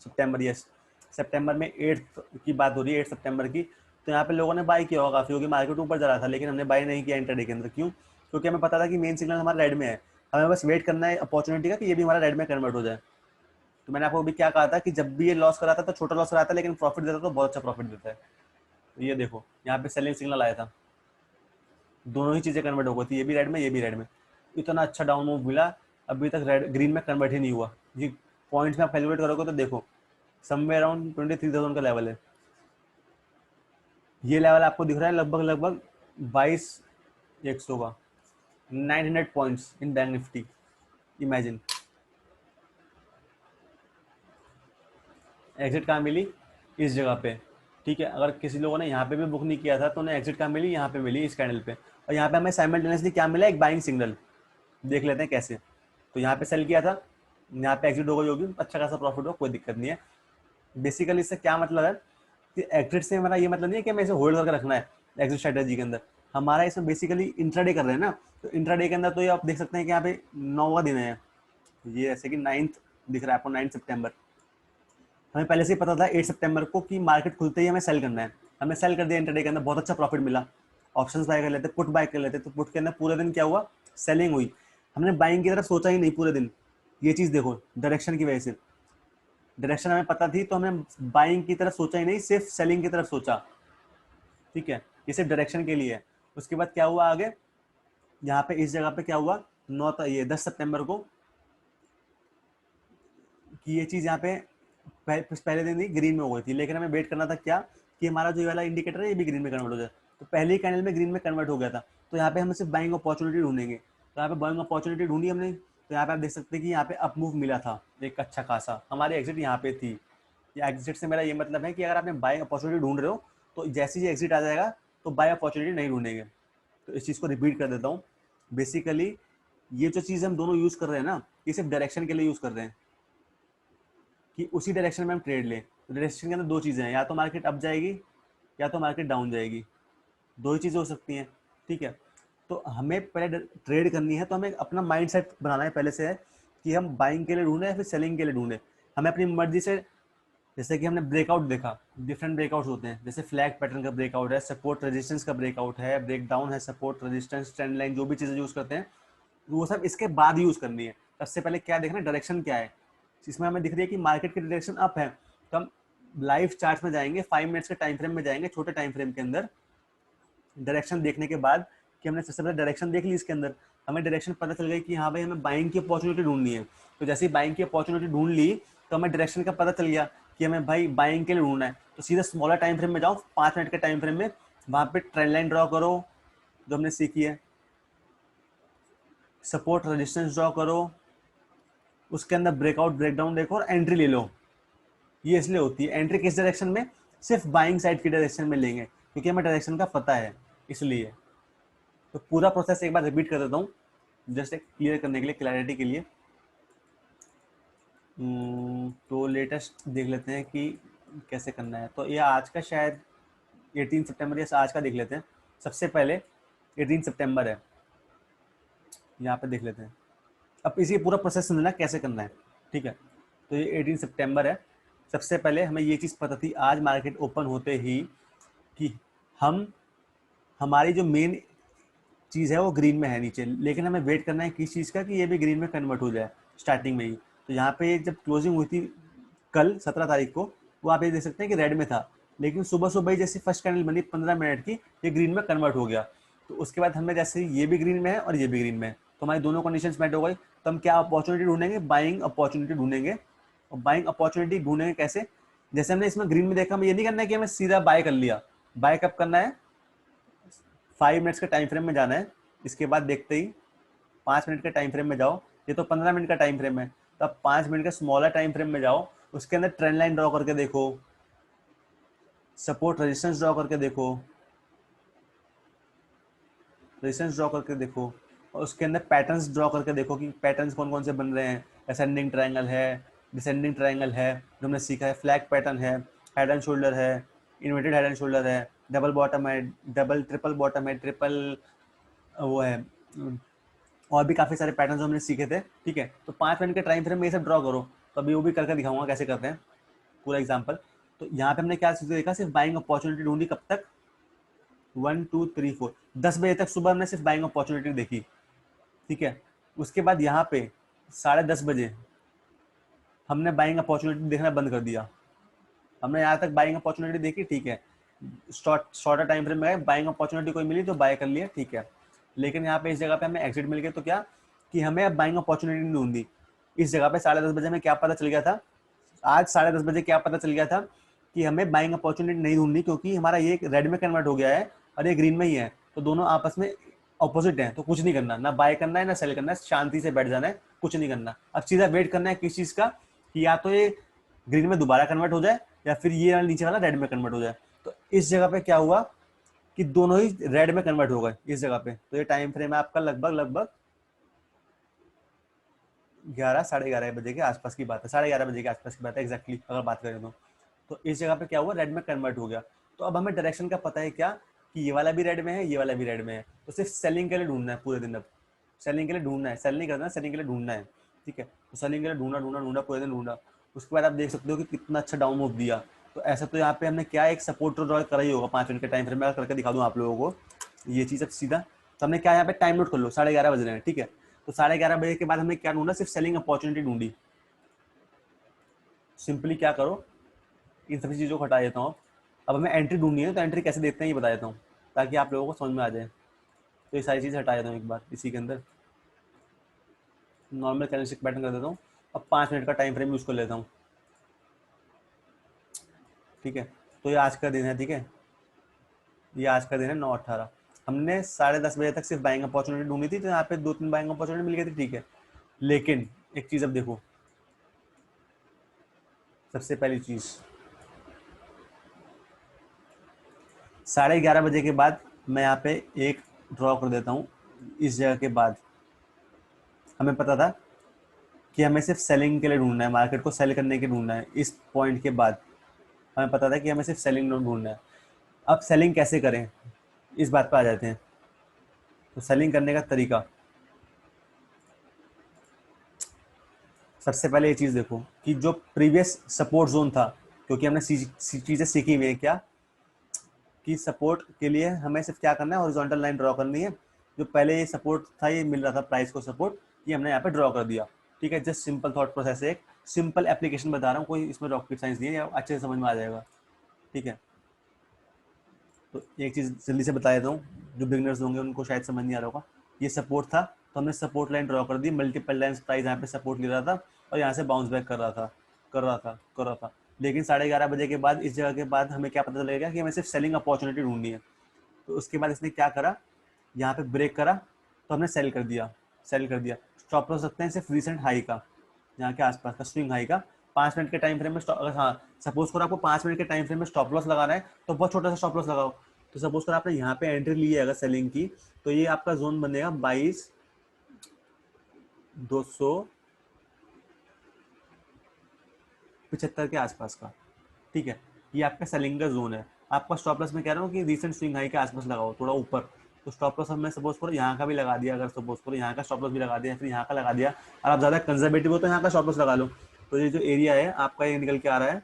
सितंबर, यस सितंबर में 8 की बात हो रही है, 8 सितंबर की। तो यहाँ पे लोगों ने बाय किया होगा काफ़ी, क्योंकि मार्केट ऊपर जा रहा था, लेकिन हमने बाय नहीं किया इंट्राडे के अंदर। क्यों, क्योंकि हमें पता था कि मेन सिग्नल हमारा रेड में है, हमें बस वेट करना है अपॉर्चुनिटी का कि ये भी हमारा रेड में कन्वर्ट हो जाए। तो मैंने आपको अभी क्या कहा था कि जब भी ये लॉस कराता तो छोटा लॉस कराता है, लेकिन प्रॉफिट देता तो बहुत अच्छा प्रॉफिट देता है। तो ये देखो यहाँ पे सेलिंग सिग्नल आया था, दोनों ही चीज़ें कन्वर्ट हो गई थी, ये भी रेड में ये भी रेड में, इतना अच्छा डाउन मूव मिला। अभी तक रेड ग्रीन में कन्वर्ट ही नहीं हुआ। ये पॉइंट्स में आप कैलकुलेट करोगे तो देखो समवेयर अराउंड 23,000 का लेवल है। ये लेवल आपको दिख रहा है लगभग लगभग 22,100 का, 900 points in bank Nifty, imagine. Exit कहाँ मिली, इस जगह पे, ठीक है। अगर किसी लोगों ने यहाँ पे भी बुक नहीं किया था तो उन्हें एग्जिट कहाँ मिली, यहाँ पे मिली, इस कैंडल पे। और यहाँ पे हमें साइमल्टेनियसली क्या मिला, एक बाइंग सिग्नल। देख लेते हैं कैसे। तो यहाँ पे सेल किया था, यहाँ पे एग्जिट हो गई होगी, अच्छा खासा प्रॉफिट हो, कोई दिक्कत नहीं है। बेसिकली इससे क्या मतलब है कि एग्जिट से हमारा ये मतलब नहीं है कि हमें इसे होल्ड करके रखना है एग्जिट स्ट्रेटेजी के अंदर। हमारा इसमें बेसिकली इंट्राडे कर रहे हैं ना, तो इंट्राडे के अंदर तो ये आप देख सकते हैं कि यहाँ पे 9वां दिन है, ये ऐसे कि 9th दिख रहा है आपको, 9 सितंबर। हमें पहले से ही पता था 8 सितंबर को कि मार्केट खुलते ही हमें सेल करना है। हमने सेल कर दिया इंट्राडे के अंदर, बहुत अच्छा प्रॉफिट मिला। ऑप्शंस बाय कर लेते, पुट बाय कर लेते, तो पुट के अंदर पूरे दिन क्या हुआ, सेलिंग हुई। हमने बाइंग की तरफ सोचा ही नहीं पूरे दिन। ये चीज़ देखो डायरेक्शन की वजह से, डायरेक्शन हमें पता थी तो हमने बाइंग की तरफ सोचा ही नहीं, सिर्फ सेलिंग की तरफ सोचा, ठीक है। ये सिर्फ डायरेक्शन के लिए है। उसके बाद क्या हुआ आगे, यहाँ पे इस जगह पे क्या हुआ, 10 सितंबर को, कि ये चीज़ यहाँ पे पहले दिन ही ग्रीन में हो गई थी, लेकिन हमें वेट करना था क्या, कि हमारा जो ये वाला इंडिकेटर है ये भी ग्रीन में कन्वर्ट हो जाए। तो पहले ही कैंडल में ग्रीन में कन्वर्ट हो गया था, तो यहाँ पे हम सिर्फ बाइंग अपॉर्चुनिटी ढूंढेंगे। तो यहाँ पे बाइंग अपॉर्चुनिटी ढूंढी हमने, तो यहाँ पे आप देख सकते हैं कि यहाँ पे अप मूव मिला था एक अच्छा खासा, हमारी एग्जिट यहाँ पे थी। या एग्जिट से मेरा ये मतलब है कि अगर आपने बाइंग अपॉर्चुनिटी ढूंढ रहे हो तो जैसे ही एग्जिट आ जाएगा तो बाय अपॉर्चुनिटी नहीं ढूंढेंगे। तो इस चीज़ को रिपीट कर देता हूँ। बेसिकली ये जो चीज़ हम दोनों यूज़ कर रहे हैं ना, ये सिर्फ डायरेक्शन के लिए यूज़ कर रहे हैं कि उसी डायरेक्शन में हम ट्रेड लें। तो डायरेक्शन के अंदर दो चीज़ें हैं, या तो मार्केट अप जाएगी या तो मार्केट डाउन जाएगी, दो ही चीज़ें हो सकती हैं, ठीक है। तो हमें पहले ट्रेड करनी है, तो हमें अपना माइंड सेट बनाना है पहले से है कि हम बाइंग के लिए ढूंढें या फिर सेलिंग के लिए ढूंढें। हमें अपनी मर्जी से, जैसे कि हमने ब्रेकआउट देखा, डिफरेंट ब्रेकआउट्स होते हैं, जैसे फ्लैग पैटर्न का ब्रेकआउट है, सपोर्ट रेजिस्टेंस का ब्रेकआउट है, ब्रेकडाउन है, सपोर्ट रेजिस्टेंस, ट्रेंड लाइन, जो भी चीज़ें यूज़ करते हैं वो सब इसके बाद यूज़ करनी है। सबसे पहले क्या देखना है, डायरेक्शन क्या है। इसमें हमें दिख रही है कि मार्केट की डायरेक्शन अप है, तो हम लाइव चार्ट में जाएंगे, 5 मिनट्स के टाइम फ्रेम में जाएंगे, छोटे टाइम फ्रेम के अंदर। डायरेक्शन देखने के बाद कि हमने सबसे पहले डायरेक्शन देख ली, इसके अंदर हमें डायरेक्शन पता चल गई कि हाँ भाई हमें बाइंग की अपॉर्चुनिटी ढूंढनी है। तो जैसे ही बाइंग की अपॉर्चुनिटी ढूंढ ली तो हमें डायरेक्शन का पता चल गया कि हमें भाई बाइंग के लिए ढूंढना है। तो सीधा स्मॉलर टाइम फ्रेम में जाओ, 5 मिनट के टाइम फ्रेम में, वहाँ पे ट्रेंड लाइन ड्रॉ करो जो हमने सीखी है, सपोर्ट रेजिस्टेंस ड्रॉ करो, उसके अंदर ब्रेकआउट ब्रेकडाउन देखो और एंट्री ले लो। ये इसलिए होती है, एंट्री किस डायरेक्शन में, सिर्फ बाइंग साइड की डायरेक्शन में लेंगे क्योंकि हमें डायरेक्शन का पता है इसलिए। तो पूरा प्रोसेस एक बार रिपीट कर देता हूँ जस्ट एक क्लियर करने के लिए, क्लैरिटी के लिए। तो लेटेस्ट देख लेते हैं कि कैसे करना है। तो ये आज का शायद 18 सितंबर, या आज का देख लेते हैं। सबसे पहले 18 सितंबर है, यहाँ पे देख लेते हैं। अब इसी पूरा प्रोसेस समझना कैसे करना है, ठीक है। तो ये 18 सितंबर है। सबसे पहले हमें ये चीज़ पता थी आज मार्केट ओपन होते ही कि हम, हमारी जो मेन चीज़ है वो ग्रीन में है नीचे, लेकिन हमें वेट करना है किस चीज़ का, कि ये भी ग्रीन में कन्वर्ट हो जाए स्टार्टिंग में ही। तो यहाँ पे जब क्लोजिंग हुई थी कल 17 तारीख को, वो आप ये देख सकते हैं कि रेड में था, लेकिन सुबह सुबह ही जैसे फर्स्ट कैंडल बनी 15 मिनट की, ये ग्रीन में कन्वर्ट हो गया। तो उसके बाद हमें जैसे ये भी ग्रीन में है और ये भी ग्रीन में है, तो हमारी दोनों कंडीशंस मैच हो गई। तो हम क्या अपॉर्चुनिटी ढूंढेंगे, बाइंग अपॉर्चुनिटी ढूंढेंगे। और बाइंग अपॉर्चुनिटी ढूंढेंगे कैसे, जैसे हमने इसमें ग्रीन में देखा, हमें ये नहीं करना है कि हमें सीधा बाय कर लिया। बाय कब करना है, 5 मिनट्स के टाइम फ्रेम में जाना है। इसके बाद देखते ही 5 मिनट के टाइम फ्रेम में जाओ, ये तो 15 मिनट का टाइम फ्रेम है, तो अब 5 मिनट के स्मॉलर टाइम फ्रेम में जाओ, उसके अंदर ट्रेंड लाइन ड्रॉ करके देखो, सपोर्ट रेजिस्टेंस ड्रॉ करके देखो, रेजिस्टेंस ड्रॉ करके देखो, और उसके अंदर पैटर्न्स ड्रॉ करके देखो कि पैटर्न्स कौन कौन से बन रहे हैं। असेंडिंग ट्रायंगल है, डिसेंडिंग ट्रायंगल है, जो हमने सीखा है, फ्लैग पैटर्न है, हेड एंड शोल्डर है, इन्वर्टेड हेड एंड शोल्डर है, डबल बॉटम है, डबल ट्रिपल बॉटम है, ट्रिपल वो है, और भी काफ़ी सारे पैटर्न हमने सीखे थे, ठीक है। तो 5 मिनट के टाइम फ्रेम में ये सब ड्रॉ करो। तो अभी वो भी करके दिखाऊंगा कैसे करते हैं, पूरा एग्जाम्पल। तो यहाँ पे हमने क्या चीज़ देखा, सिर्फ बाइंग अपॉर्चुनिटी ढूंढी, कब तक, 1 2 3 4 10 बजे तक सुबह हमने सिर्फ बाइंग अपॉर्चुनिटी देखी, ठीक है। उसके बाद यहाँ पे 10:30 बजे हमने बाइंग अपॉर्चुनिटी देखना बंद कर दिया। हमने यहाँ तक बाइंग अपॉर्चुनिटी देखी, ठीक है, शॉर्टर टाइम फ्रेम में बाइंग अपॉर्चुनिटी कोई मिली तो बाय कर लिया, ठीक है। लेकिन यहाँ पे इस जगह पे हमें एग्जिट मिल गया, तो क्या कि हमें अब बाइंग अपॉर्चुनिटी नहीं ढूंढी। इस जगह पे 10:30 बजे में क्या पता चल गया था, आज 10:30 बजे क्या पता चल गया था कि हमें बाइंग अपॉर्चुनिटी नहीं ढूंढनी, क्योंकि हमारा ये रेड में कन्वर्ट हो गया है और ये ग्रीन में ही है, तो दोनों आपस में ऑपोजिट है। तो कुछ नहीं करना, ना बाय करना है ना सेल करना है, शांति से बैठ जाना है, कुछ नहीं करना। अब सीधा वेट करना है किस चीज़ का, कि या तो ये ग्रीन में दोबारा कन्वर्ट हो जाए या फिर ये वाला नीचे वाला रेड में कन्वर्ट हो जाए। तो इस जगह पे क्या हुआ कि दोनों ही रेड में कन्वर्ट हो गए इस जगह पे। तो ये टाइम फ्रेम है आपका लगभग 11 11:30 बजे के आसपास की बात है, 11:30 बजे के आसपास की बात है एग्जैक्टली अगर बात करें तो इस जगह पे क्या हुआ, रेड में कन्वर्ट हो गया। तो अब हमें डायरेक्शन का पता है क्या कि ये वाला भी रेड में है, ये वाला भी रेड में है। तो सिर्फ सेलिंग के लिए ढूंढना है पूरे दिन। अब सेलिंग के लिए ढूंढना है, सेल नहीं करना, सेलिंग के लिए ढूंढना है। ठीक है, तो सेलिंग के लिए ढूंढा ढूंढा ढूंढा पूरे दिन ढूंढा। उसके बाद आप देख सकते हो कि कितना अच्छा डाउन मूव दिया। तो ऐसा तो यहाँ पे हमने क्या एक सपोर्ट ड्रॉ करा ही होगा 5 मिनट के टाइम फ्रेम में, करके दिखा दूँ आप लोगों को ये चीज़। अब सीधा तो हमने क्या यहाँ पे टाइम नोट कर लो, 11:30 बज रहे हैं। ठीक है, तो 11:30 बजे के बाद हमने क्या ढूंढा, सिर्फ सेलिंग अपॉर्चुनिटी ढूंढी। सिंपली क्या करो, इन सभी चीज़ों को हटा देता हूँ। अब हमें एंट्री ढूंढनी है, तो एंट्री कैसे देखते हैं ये बता देता हूँ ताकि आप लोगों को समझ में आ जाए। तो ये सारी चीज़ हटा देता हूँ एक बार इसी के अंदर, नॉर्मल कैंडलस्टिक पैटर्न कर देता हूँ। अब 5 मिनट का टाइम फ्रेम यूज़ कर लेता हूँ। ठीक है, तो ये आज का दिन है। ठीक है, ये आज का दिन है 9:18। हमने 10:30 बजे तक सिर्फ बाइंग अपॉर्चुनिटी ढूंढी थी, तो यहाँ पे 2-3 बाइंग अपॉर्चुनिटी मिल गई थी। ठीक है, लेकिन एक चीज़ अब देखो, सबसे पहली चीज़ 11:30 बजे के बाद मैं यहाँ पे एक ड्रॉ कर देता हूँ। इस जगह के बाद हमें पता था कि हमें सिर्फ सेलिंग के लिए ढूंढना है, मार्केट को सेल करने के ढूंढना है। इस पॉइंट के बाद हमें पता था कि हमें सिर्फ सेलिंग ढूंढना है। अब सेलिंग कैसे करें, इस बात पर आ जाते हैं। तो सेलिंग करने का तरीका, सबसे पहले ये चीज़ देखो कि जो प्रीवियस सपोर्ट जोन था, क्योंकि हमने चीज़ें सीखी हुई है क्या कि सपोर्ट के लिए हमें सिर्फ क्या करना है, हॉरिजॉन्टल लाइन ड्रॉ करनी है। जो पहले ये सपोर्ट था, ये मिल रहा था प्राइस को सपोर्ट, ये हमने यहाँ पे ड्रॉ कर दिया। ठीक है, जस्ट सिंपल थॉट प्रोसेस है, एक सिंपल एप्लीकेशन बता रहा हूँ, कोई इसमें रॉकेट साइंस नहीं है, अच्छे से समझ में आ जाएगा। ठीक है, तो एक चीज़ जल्दी से बता देता हूँ, जो बिगनर्स होंगे उनको शायद समझ नहीं आ रहा होगा। ये सपोर्ट था, तो हमने सपोर्ट लाइन ड्रॉ कर दी, मल्टीपल लाइन प्राइस यहाँ पे सपोर्ट ले रहा था और यहाँ से बाउंस बैक कर रहा था। लेकिन 11:30 बजे के बाद इस जगह के बाद हमें क्या पता चलेगा कि हमें सिर्फ सेलिंग अपॉर्चुनिटी ढूंढनी है। तो उसके बाद इसने क्या करा, यहाँ पे ब्रेक करा तो हमने सेल कर दिया, स्टॉप लॉस रखते हैं सिर्फ रिसेंट हाई का, यहाँ के आसपास का स्विंग हाई का। 5 मिनट के टाइम फ्रेम में अगर हाँ सपोज करो आपको 5 मिनट के टाइम फ्रेम में स्टॉप लॉस लगाना है, तो बहुत छोटा सा स्टॉप लॉस लगाओ। तो सपोज करो आपने यहाँ पे एंट्री ली है अगर सेलिंग की, तो ये आपका जोन बनेगा 22,275 के आसपास का। ठीक है, ये आपका सेलिंग का जोन है। आपका स्टॉप लॉस में कह रहा हूँ कि रिसेंट स्विंग हाई के आसपास लगाओ, थोड़ा ऊपर। तो स्टॉप लॉस हमने सपोज करो यहाँ का भी लगा दिया, अगर सपोज करो यहाँ का स्टॉप लॉस भी लगा दिया, फिर यहाँ का लगा दिया। और आप ज़्यादा कंजर्वेटिव हो तो यहाँ का स्टॉप लॉस लगा लो। तो ये जो एरिया है आपका ये निकल के आ रहा है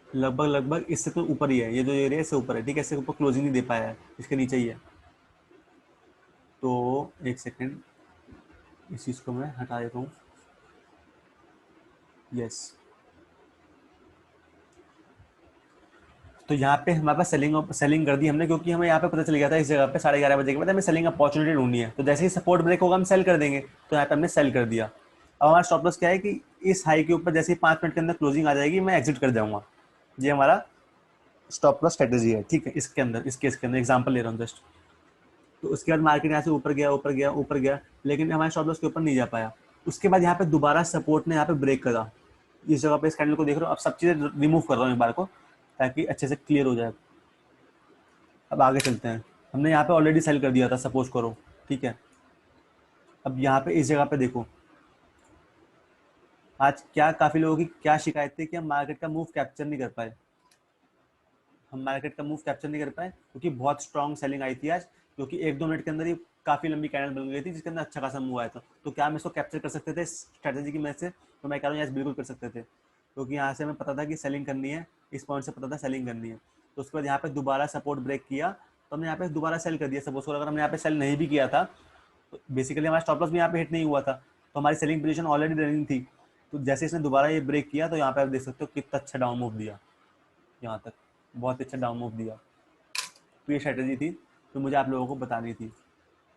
लगभग इससे तो ऊपर ही है, ये जो एरिया इससे ऊपर है। ठीक है, इससे ऊपर क्लोजिंग नहीं दे पाया है, इसके नीचे ही है। तो एक सेकेंड, इस चीज़ को मैं हटा देता हूँ। यस, तो यहाँ पे हमारे पास सेलिंग कर दी हमने, क्योंकि हमें यहाँ पे पता चल गया था इस जगह पे 11:30 बजे के बाद हमें सेलिंग अपॉर्चुनिटी ढूंढनी है। तो जैसे ही सपोर्ट ब्रेक होगा हम सेल कर देंगे, तो यहाँ पे हमने सेल कर दिया। अब हमारा स्टॉप लॉस क्या है कि इस हाई के ऊपर जैसे ही 5 मिनट के अंदर क्लोजिंग आ जाएगी मैं एग्जिट कर जाऊंगा। ये हमारा स्टॉप लॉस स्ट्रेटेजी है। ठीक है, इसके अंदर, इस केस के अंदर एग्जाम्पल ले रहा हूँ जस्ट। तो उसके बाद मार्केट यहाँ से ऊपर गया, लेकिन हमारे स्टॉप लॉस के ऊपर नहीं जा पाया। उसके बाद यहाँ पे दोबारा सपोर्ट ने यहाँ पे ब्रेक करा, इस जगह पे इस कैंडल को देख रहे हो। अब सब चीज़ें रिमूव कर रहा हूँ एक बार को, ताकि अच्छे से क्लियर हो जाए। अब आगे चलते हैं। हमने यहाँ पे ऑलरेडी सेल कर दिया था सपोज करो। ठीक है, अब यहाँ पे इस जगह पे देखो, आज क्या काफ़ी लोगों की क्या शिकायत थी कि हम मार्केट का मूव कैप्चर नहीं कर पाए। क्योंकि बहुत स्ट्रॉन्ग सेलिंग आई थी आज, क्योंकि 1-2 मिनट के अंदर ही काफ़ी लंबी कैंडल बन गई थी, जिसके अंदर अच्छा खासा मूव आया था। तो क्या हम इसको कैप्चर कर सकते थे स्ट्रेटेजी की मदद से? तो मैं कह रहा हूँ यस, बिल्कुल कर सकते थे, क्योंकि यहाँ से हमें पता था कि सेलिंग करनी है, इस पॉइंट से पता था सेलिंग करनी है। तो उसके बाद यहाँ पे दोबारा सपोर्ट ब्रेक किया, तो हमने यहाँ पे दोबारा सेल कर दिया। सपोज अगर हमने यहाँ पे सेल नहीं भी किया था, तो बेसिकली हमारा स्टॉप लॉस भी यहाँ पे हिट नहीं हुआ था, तो हमारी सेलिंग पोजीशन ऑलरेडी रनिंग थी। तो जैसे इसने दोबारा ये ब्रेक किया, तो यहाँ पे आप देख सकते हो कितना अच्छा डाउन मूव दिया, यहाँ तक बहुत अच्छा डाउन मूव दिया। तो ये स्ट्रेटेजी थी तो मुझे आप लोगों को बतानी थी।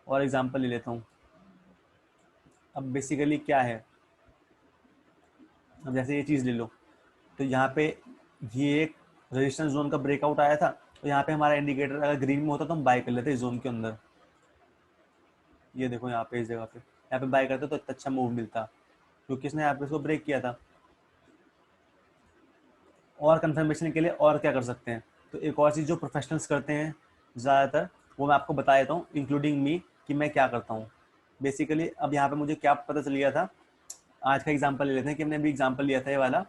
और एग्जांपल ले लेता हूँ। अब बेसिकली क्या है, अब जैसे ये चीज़ ले लो, तो यहाँ पे ये एक रेजिस्टेंस जोन का ब्रेकआउट आया था, तो यहाँ पे हमारा इंडिकेटर अगर ग्रीन में होता तो हम बाय कर लेते इस जोन के अंदर। ये देखो यहाँ पे इस जगह पे यहाँ पे बाय करते तो इतना अच्छा मूव मिलता, क्योंकि इसने यहाँ पे इसको ब्रेक किया था। और कंफर्मेशन के लिए और क्या कर सकते हैं, तो एक और चीज़ जो प्रोफेशनल्स करते हैं ज़्यादातर, वो मैं आपको बता देता हूँ, इंक्लूडिंग मी, कि मैं क्या करता हूँ। बेसिकली अब यहाँ पे मुझे क्या पता चल गया था, आज का एग्जांपल ले लेते हैं कि हमने अभी एग्जांपल लिया था ये वाला,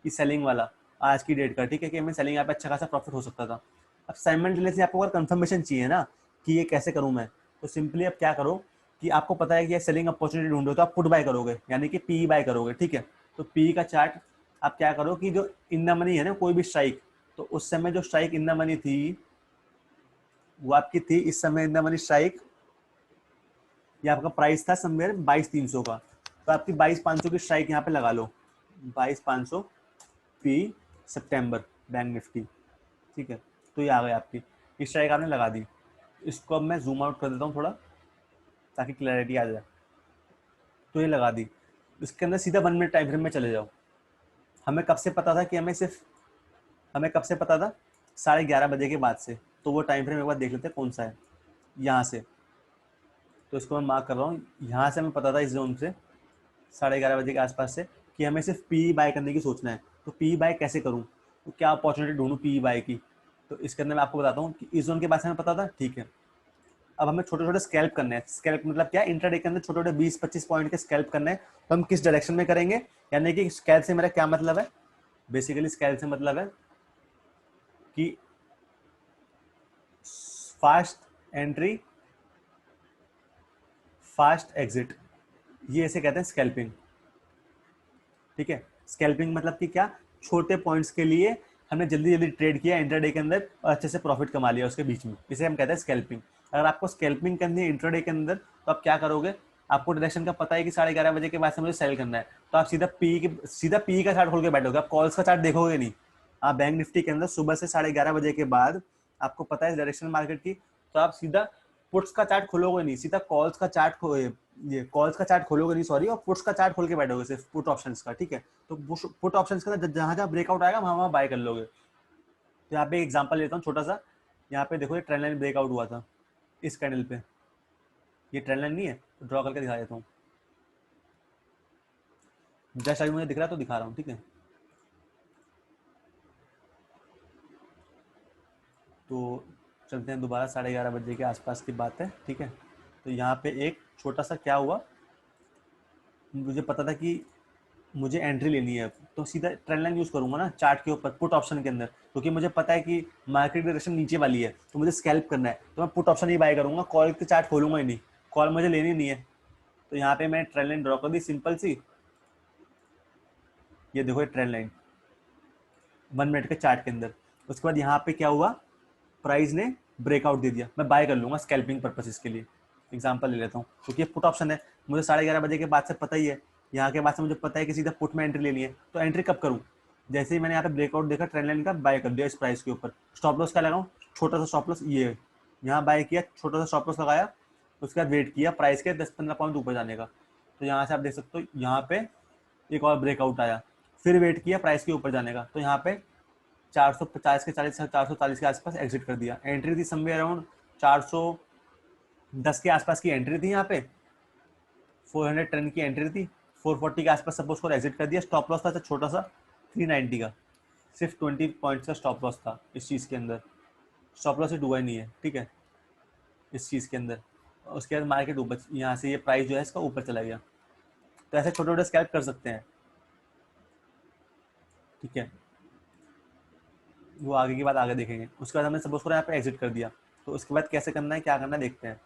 कि सेलिंग वाला आज की डेट का, ठीक है, कि हमें सेलिंग यहाँ पे अच्छा खासा प्रॉफिट हो सकता था। अब साइमल्टेनियसली आपको अगर कंफर्मेशन चाहिए ना कि ये कैसे करूँ मैं, तो सिंपली अब क्या करो कि आपको पता है कि ये सेलिंग अपॉर्चुनिटी ढूंढो, तो आप पुट बाय करोगे, यानी कि पी बाय करोगे, ठीक है। तो पी का चार्ट आप क्या करो कि जो इन द मनी है ना, कोई भी स्ट्राइक, तो उस समय जो स्ट्राइक इन द मनी थी वो आपकी थी इस समय इन द मनी स्ट्राइक, ये आपका प्राइस था समवेयर 22,300 का, तो आपकी 22,500 की स्ट्राइक यहाँ पे लगा लो, 22,500 पी सितंबर बैंक निफ्टी, ठीक है। तो ये आ गई आपकी, इस स्ट्राइक आपने लगा दी। इसको अब मैं जूम आउट कर देता हूँ थोड़ा, ताकि क्लैरिटी आ जाए। तो ये लगा दी, इसके अंदर सीधा 1 मिनट टाइम फ्रेम में चले जाओ। हमें कब से पता था कि हमें कब से पता था, 11:30 बजे के बाद से। तो वो टाइम फ्रेम एक बार देख लेते हैं कौन सा है, यहाँ से। तो इसको मैं मार्क कर रहा हूँ, यहाँ से हमें पता था इस जोन से 11:30 बजे के आसपास से कि हमें सिर्फ पी बाय करने की सोचना है। तो पी बाय कैसे करूँ, तो क्या अपॉर्चुनिटी ढूंढूँ पी बाय की, तो इसके अंदर मैं आपको बताता हूँ कि इस जोन के बाद से हमें पता था, ठीक है। अब हमें छोटे छोटे स्कैल्प करने हैं। स्कैल्प मतलब क्या, इंट्राडे के अंदर छोटे छोटे 20-25 पॉइंट के स्कैल्प करने हैं। तो हम किस डायरेक्शन में करेंगे, यानी कि स्कैल्प से मेरा क्या मतलब है, बेसिकली स्कैल्प से मतलब है कि फास्ट एंट्री फास्ट एग्जिट, ये ऐसे कहते हैं स्कैल्पिंग, ठीक है। स्कैल्पिंग मतलब कि क्या, छोटे पॉइंट्स के लिए हमने जल्दी जल्दी ट्रेड किया इंट्राडे के अंदर और अच्छे से प्रॉफिट कमा लिया उसके बीच में, इसे हम कहते हैं स्कैल्पिंग। अगर आपको स्कैल्पिंग करनी है इंट्राडे के अंदर, तो आप क्या करोगे, आपको डायरेक्शन का पता है कि 11:30 बजे के बाद से मुझे सेल करना है, तो आप सीधा पी का चार्ट खोल के बैठोगे, आप कॉल्स का चार्ट देखोगे नहीं। आप बैंक निफ्टी के अंदर सुबह से 11:30 बजे के बाद आपको पता है डायरेक्शन मार्केट की, तो आप सीधा पुट्स का चार्ट खोलोगे नहीं, सीधा कॉल्स का चार्ट ये कॉल्स का चार्ट खोलोगे नहीं, सॉरी, और पुट्स का चार्ट खोल के बैठोगे, सिर्फ पुट ऑप्शंस का, ठीक है। तो पुट ऑप्शंस का जहां जहां ब्रेकआउट आएगा वहां वहां बाय कर लोगे। तो यहाँ पे एग्जांपल लेता हूँ छोटा सा, यहाँ पे देखो ये ट्रेंड लाइन ब्रेकआउट हुआ था इस कैंडल पे, ये ट्रेंड लाइन नहीं है, तो ड्रॉ करके दिखा देता हूँ, जस्ट अभी मुझे दिख रहा है तो दिखा रहा हूँ, ठीक है। तो चलते हैं दोबारा, 11:30 बजे के आसपास की बात है, ठीक है। तो यहाँ पे एक छोटा सा क्या हुआ, मुझे पता था कि मुझे एंट्री लेनी है, तो सीधा ट्रेंड लाइन यूज करूंगा ना चार्ट के ऊपर पुट ऑप्शन के अंदर, क्योंकि मुझे पता है कि मार्केट डायरेक्शन नीचे वाली है, तो मुझे स्कैल्प करना है, तो मैं पुट ऑप्शन ही बाय करूंगा, कॉल के चार्ट खोलूंगा ही नहीं, कॉल मुझे लेनी नहीं है। तो यहाँ पे मैंने ट्रेंड लाइन ड्रॉ कर दी सिंपल सी, ये देखो ये ट्रेंड लाइन 1 मिनट के चार्ट के अंदर। उसके बाद यहाँ पे क्या हुआ, प्राइस ने ब्रेकआउट दे दिया, मैं बाय कर लूंगा स्कैल्पिंग पर्पसेस के लिए। एग्जांपल ले लेता हूँ, क्योंकि ये पुट ऑप्शन है, मुझे 11:30 बजे के बाद से पता ही है, यहाँ के बाद से मुझे पता है कि सीधा पुट में एंट्री लेनी है, तो एंट्री कब करूँ, जैसे ही मैंने यहाँ पे ब्रेकआउट देखा ट्रेंड लाइन का, बाय कर दिया इस प्राइस के ऊपर। स्टॉप लॉस क्या लगाऊँ, छोटा सा स्टॉप लॉस, ये यहाँ बाय किया, छोटा सा स्टॉप लॉस लगाया, उसके बाद वेट किया प्राइस के 10-15 पॉइंट ऊपर जाने का। तो यहाँ से आप देख सकते हो, यहाँ पे एक और ब्रेकआउट आया, फिर वेट किया प्राइस के ऊपर जाने का, तो यहाँ पे 450 के 440 के आसपास एग्जिट कर दिया। एंट्री थी समवेयर अराउंड 410 के आसपास की एंट्री थी, यहाँ पे 410 की एंट्री थी, 440 के आसपास सपोज को एग्जिट कर दिया। स्टॉप लॉस था छोटा सा 390 का, सिर्फ 20 पॉइंट्स का स्टॉप लॉस था इस चीज़ के अंदर, स्टॉप लॉस से डूबा ही नहीं है, ठीक है, इस चीज़ के अंदर। उसके बाद मार्केट ऊपर, यहाँ से ये प्राइस जो है इसका ऊपर चला गया। तो ऐसे छोटे छोटे स्कैल्प कर सकते हैं, ठीक है। वो आगे की बात आगे देखेंगे। उसके बाद हमने सपोज करो यहाँ पे एग्जिट कर दिया, तो उसके बाद कैसे करना है, क्या करना है, देखते हैं।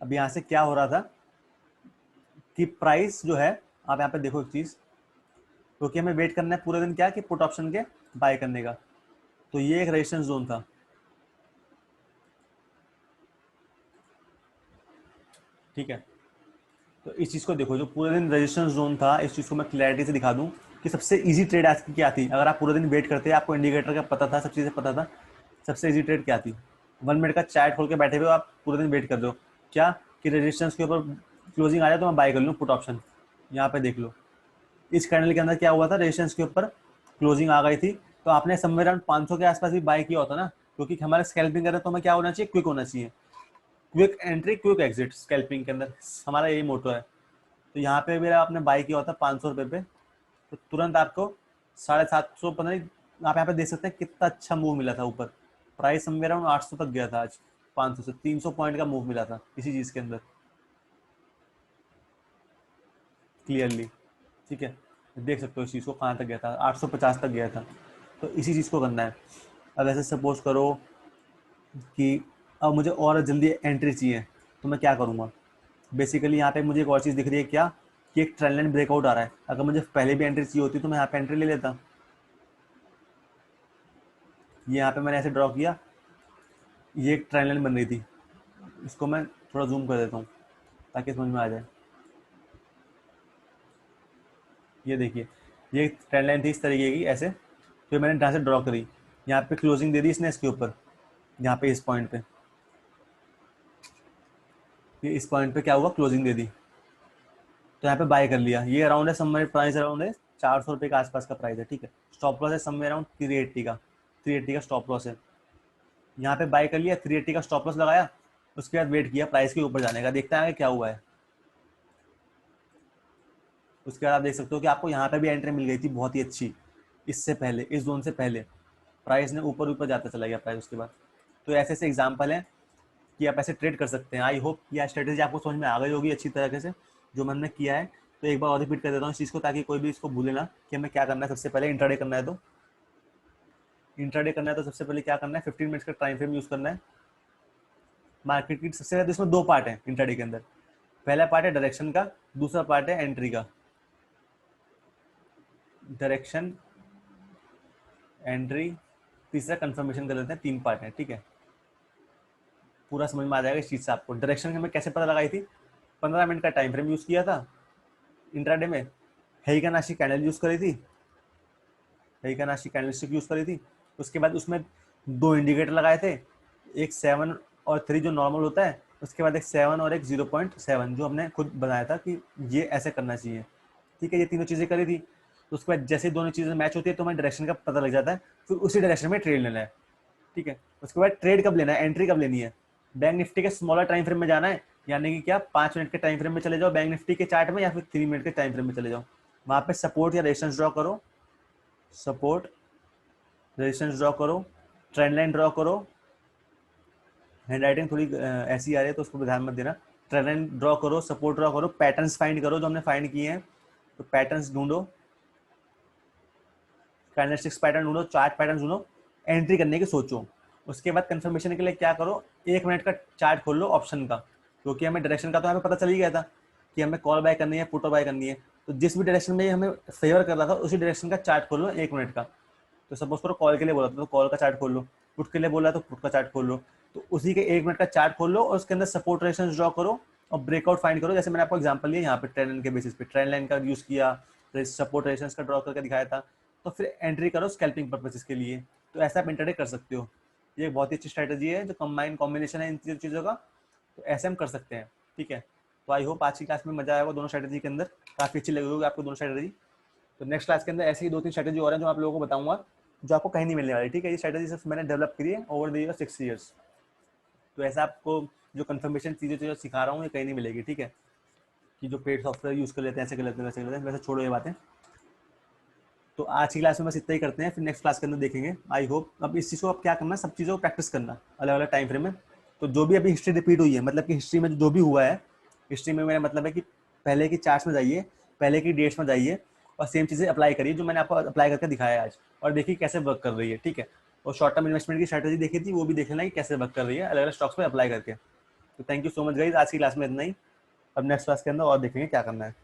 अब यहाँ से क्या हो रहा था कि प्राइस जो है, आप यहाँ पे देखो एक चीज, क्योंकि हमें वेट करना है पूरे दिन क्या कि पुट ऑप्शन के बाय करने का, तो ये एक रेजिस्टेंस जोन था, ठीक है। तो इस चीज को देखो, जो पूरे दिन रेजिस्टेंस जोन था, इस चीज को मैं क्लैरिटी से दिखा दूं कि सबसे इजी ट्रेड आज की क्या थी। अगर आप पूरे दिन वेट करते, आपको इंडिकेटर का पता था, सब चीजें पता था, सबसे इजी ट्रेड क्या थी, 1 मिनट का चार्ट खोल के बैठे हुए आप पूरे दिन वेट कर रहे हो, क्या कि रेजिस्टेंस के ऊपर क्लोजिंग आ जाए तो मैं बाय कर लूँ पुट ऑप्शन। यहाँ पे देख लो, इस कैंडल के अंदर क्या हुआ था, रेजिस्टेंस के ऊपर क्लोजिंग आ गई थी, तो आपने समवेयर अराउंड 500 के आसपास भी बाय किया होता ना, क्योंकि हमारा स्कैल्पिंग कर रहे हैं तो हमें क्या होना चाहिए, क्विक होना चाहिए, quick entry quick exit scalping के अंदर, हमारा यही मोटो है। तो यहाँ पे मेरा आपने बाई किया होता 500 रुपये पे, तो तुरंत आपको 750 15, आप यहाँ पे देख सकते हैं कितना अच्छा मूव मिला था ऊपर, प्राइस मेरा 800 तक गया था आज, 500 से 300 पॉइंट का मूव मिला था इसी चीज़ के अंदर क्लियरली, ठीक है। देख सकते हो इस चीज़ को कहाँ तक गया था, 850 तक गया था। तो इसी चीज़ को करना है। अब ऐसे सपोज करो कि अब मुझे और जल्दी एंट्री चाहिए, तो मैं क्या करूँगा, बेसिकली यहाँ पे मुझे एक और चीज़ दिख रही है क्या, कि एक ट्रेंड लाइन ब्रेकआउट आ रहा है। अगर मुझे पहले भी एंट्री चाहिए होती तो मैं यहाँ पे एंट्री ले लेता। ये यहाँ पे मैंने ऐसे ड्रॉ किया, ये एक ट्रेंड लाइन बन रही थी, इसको मैं थोड़ा जूम कर देता हूँ ताकि समझ में आ जाए। ये देखिए, ये ट्रेंड लाइन थी इस तरीके की ऐसे, फिर मैंने यहाँ से ड्रॉ करी, यहाँ पे क्लोजिंग दे दी इसने इसके ऊपर, यहाँ पे इस पॉइंट पे, ये इस पॉइंट पे क्या हुआ, क्लोजिंग दे दी, तो यहाँ पे बाय कर लिया। ये अराउंड है समवेयर, प्राइस अराउंड है 400 रुपये के आसपास का प्राइस है, ठीक है। स्टॉप लॉस है समवेयर अराउंड 380 का, 380 का स्टॉप लॉस है। यहाँ पे बाय कर लिया, 380 का स्टॉप लॉस लगाया, उसके बाद वेट किया प्राइस के ऊपर जाने का, देखते हैं क्या हुआ है। उसके बाद आप देख सकते हो कि आपको यहाँ पे भी एंट्री मिल गई थी बहुत ही अच्छी, इससे पहले, इस जोन से पहले प्राइस ने ऊपर ऊपर जाता चला गया प्राइस उसके बाद। तो ऐसे ऐसे एग्जाम्पल हैं कि आप ऐसे ट्रेड कर सकते हैं। आई होप यह स्ट्रेटेजी आपको समझ में आ गई होगी अच्छी तरीके से जो मैंने किया है। तो एक बार और रिपीट कर देता हूँ इस चीज़ को, ताकि कोई भी इसको भूले ना कि हमें क्या करना है। सबसे पहले इंट्राडे करना है, तो इंट्राडे करना है तो सबसे पहले क्या करना है, 15 मिनट्स का टाइम फ्रेम यूज़ करना है। मार्केट की सबसे ज़्यादा इसमें दो पार्ट है इंट्राडे के अंदर, पहला पार्ट है डायरेक्शन का, दूसरा पार्ट है एंट्री का। डायरेक्शन, एंट्री, तीसरा कंफर्मेशन कर लेते हैं, 3 पार्ट है, ठीक है। पूरा समझ में आ जाएगा इस चीज़ से आपको। डायरेक्शन हमें कैसे पता लगाई थी, 15 मिनट का टाइम फ्रेम यूज़ किया था इंट्राडे में, हेइकानाशी कैंडल यूज़ करी थी, हेइकानाशी कैंडलस्टिक यूज़ करी थी। उसके बाद उसमें 2 इंडिकेटर लगाए थे, एक 7 और 3 जो नॉर्मल होता है, उसके बाद एक 7 और एक 0.7 जो हमने खुद बनाया था कि ये ऐसे करना चाहिए, ठीक है। ये तीनों चीज़ें करी थी। तो उसके बाद जैसे दोनों चीज़ें मैच होती है तो हमें डायरेक्शन का पता लग जाता है, फिर उसी डायरेक्शन में ट्रेड लेना है, ठीक है। उसके बाद ट्रेड कब लेना है, एंट्री कब लेनी है, बैंक निफ्टी के स्मॉलर टाइम फ्रेम में जाना है, यानी कि क्या 5 मिनट के टाइम फ्रेम में चले जाओ बैंक निफ्टी के चार्ट में, या फिर 3 मिनट के टाइम फ्रेम में चले जाओ, वहाँ पे सपोर्ट या रेजिस्टेंस ड्रॉ करो, सपोर्ट रेजिस्टेंस ड्रॉ करो, ट्रेंड लाइन ड्रॉ करो। हैंड राइटिंग थोड़ी ऐसी आ रही है तो उसको ध्यान मत देना। ट्रेंड लाइन ड्रॉ करो, सपोर्ट ड्रॉ करो, पैटर्न्स फाइंड करो जो हमने फाइंड किए हैं, तो पैटर्न्स ढूंढो, कैंडलस्टिक्स पैटर्न ढूंढो, चार्ट पैटर्न ढूंढो, एंट्री करने की सोचो। उसके बाद कंफर्मेशन के लिए क्या करो, 1 मिनट का चार्ट खोल लो ऑप्शन का, क्योंकि हमें डायरेक्शन का तो हमें पता चल ही गया था कि हमें कॉल बाय करनी है, पुट बाय करनी है। तो जिस भी डायरेक्शन में हमें फेवर कर रहा था उसी डायरेक्शन का चार्ट खोल लो 1 मिनट का। तो सपोज करो कॉल के लिए बोला था तो कॉल का चार्ट खोल लो, पुट के लिए बोला तो पुट का चार्ट खोल लो, तो उसी के 1 मिनट का चार्ट खोल लो और उसके अंदर सपोर्ट रेजिस्टेंस ड्रॉ करो और ब्रेकआउट फाइंड करो। जैसे मैंने आपको एग्जांपल दिया यहाँ पे ट्रेंड लाइन के बेसिस पे, ट्रेंड लाइन का यूज किया, सपोर्ट रेजिस्टेंस का ड्रॉ करके दिखाया था, तो फिर एंट्री करो स्कैल्पिंग पर्पसेस के लिए। तो ऐसा आप इंट्राडे कर सकते हो। ये एक बहुत ही अच्छी स्ट्रैटेजी है जो कॉम्बिनेशन है इन चीज़ों का, तो ऐसे हम कर सकते हैं, ठीक है। तो आई होप आज की क्लास में मजा आएगा दोनों स्ट्रैटेजी के अंदर, काफ़ी अच्छी लगी होगी आपको दोनों स्ट्रैटेजी। तो नेक्स्ट क्लास के अंदर ऐसे ही 2-3 स्ट्रैटेजी और हैं जो आप लोगों को बताऊंगा, जो आपको कहीं नहीं मिलने वाली, ठीक है। ये स्ट्रैटेजी सिर्फ मैंने डेवलप करी है ओवर द ईयर 6 ईयर्स। तो ऐसा आपको जो कंफर्मेशन चीज़ें जो सिखा रहा हूँ ये कहीं नहीं मिलेगी, ठीक है। कि जो पेड सॉफ्टवेयर यूज़ कर लेते हैं, ऐसे कर लेते हैं, वैसे कर लेते हैं, वैसे छोड़ो ये बातें। तो आज की क्लास में बस इतना ही करते हैं, फिर नेक्स्ट क्लास के अंदर देखेंगे। आई होप अब इस चीज़ को अब क्या करना है, सब चीज़ों को प्रैक्टिस करना अलग अलग टाइम फ्रेम में। तो जो भी अभी हिस्ट्री रिपीट हुई है, मतलब कि हिस्ट्री में जो भी हुआ है, हिस्ट्री में मेरा मतलब है कि पहले की चार्ट्स में जाइए, पहले की डेट्स में जाइए और सेम चीज़ें अप्लाई करिए जो मैंने आपको अप्लाई करके दिखाया है आज, और देखिए कैसे वर्क कर रही है, ठीक है। और शॉर्ट टर्म इन्वेस्टमेंट की स्ट्रैटेजी देखी थी, वो भी देख लेना कि कैसे वर्क कर रही है अलग अलग स्टॉक्स पर अप्लाई करके। तो thank you so much guys, आज की क्लास में इतना ही। अब नेक्स्ट क्लास के अंदर और देखेंगे क्या करना है।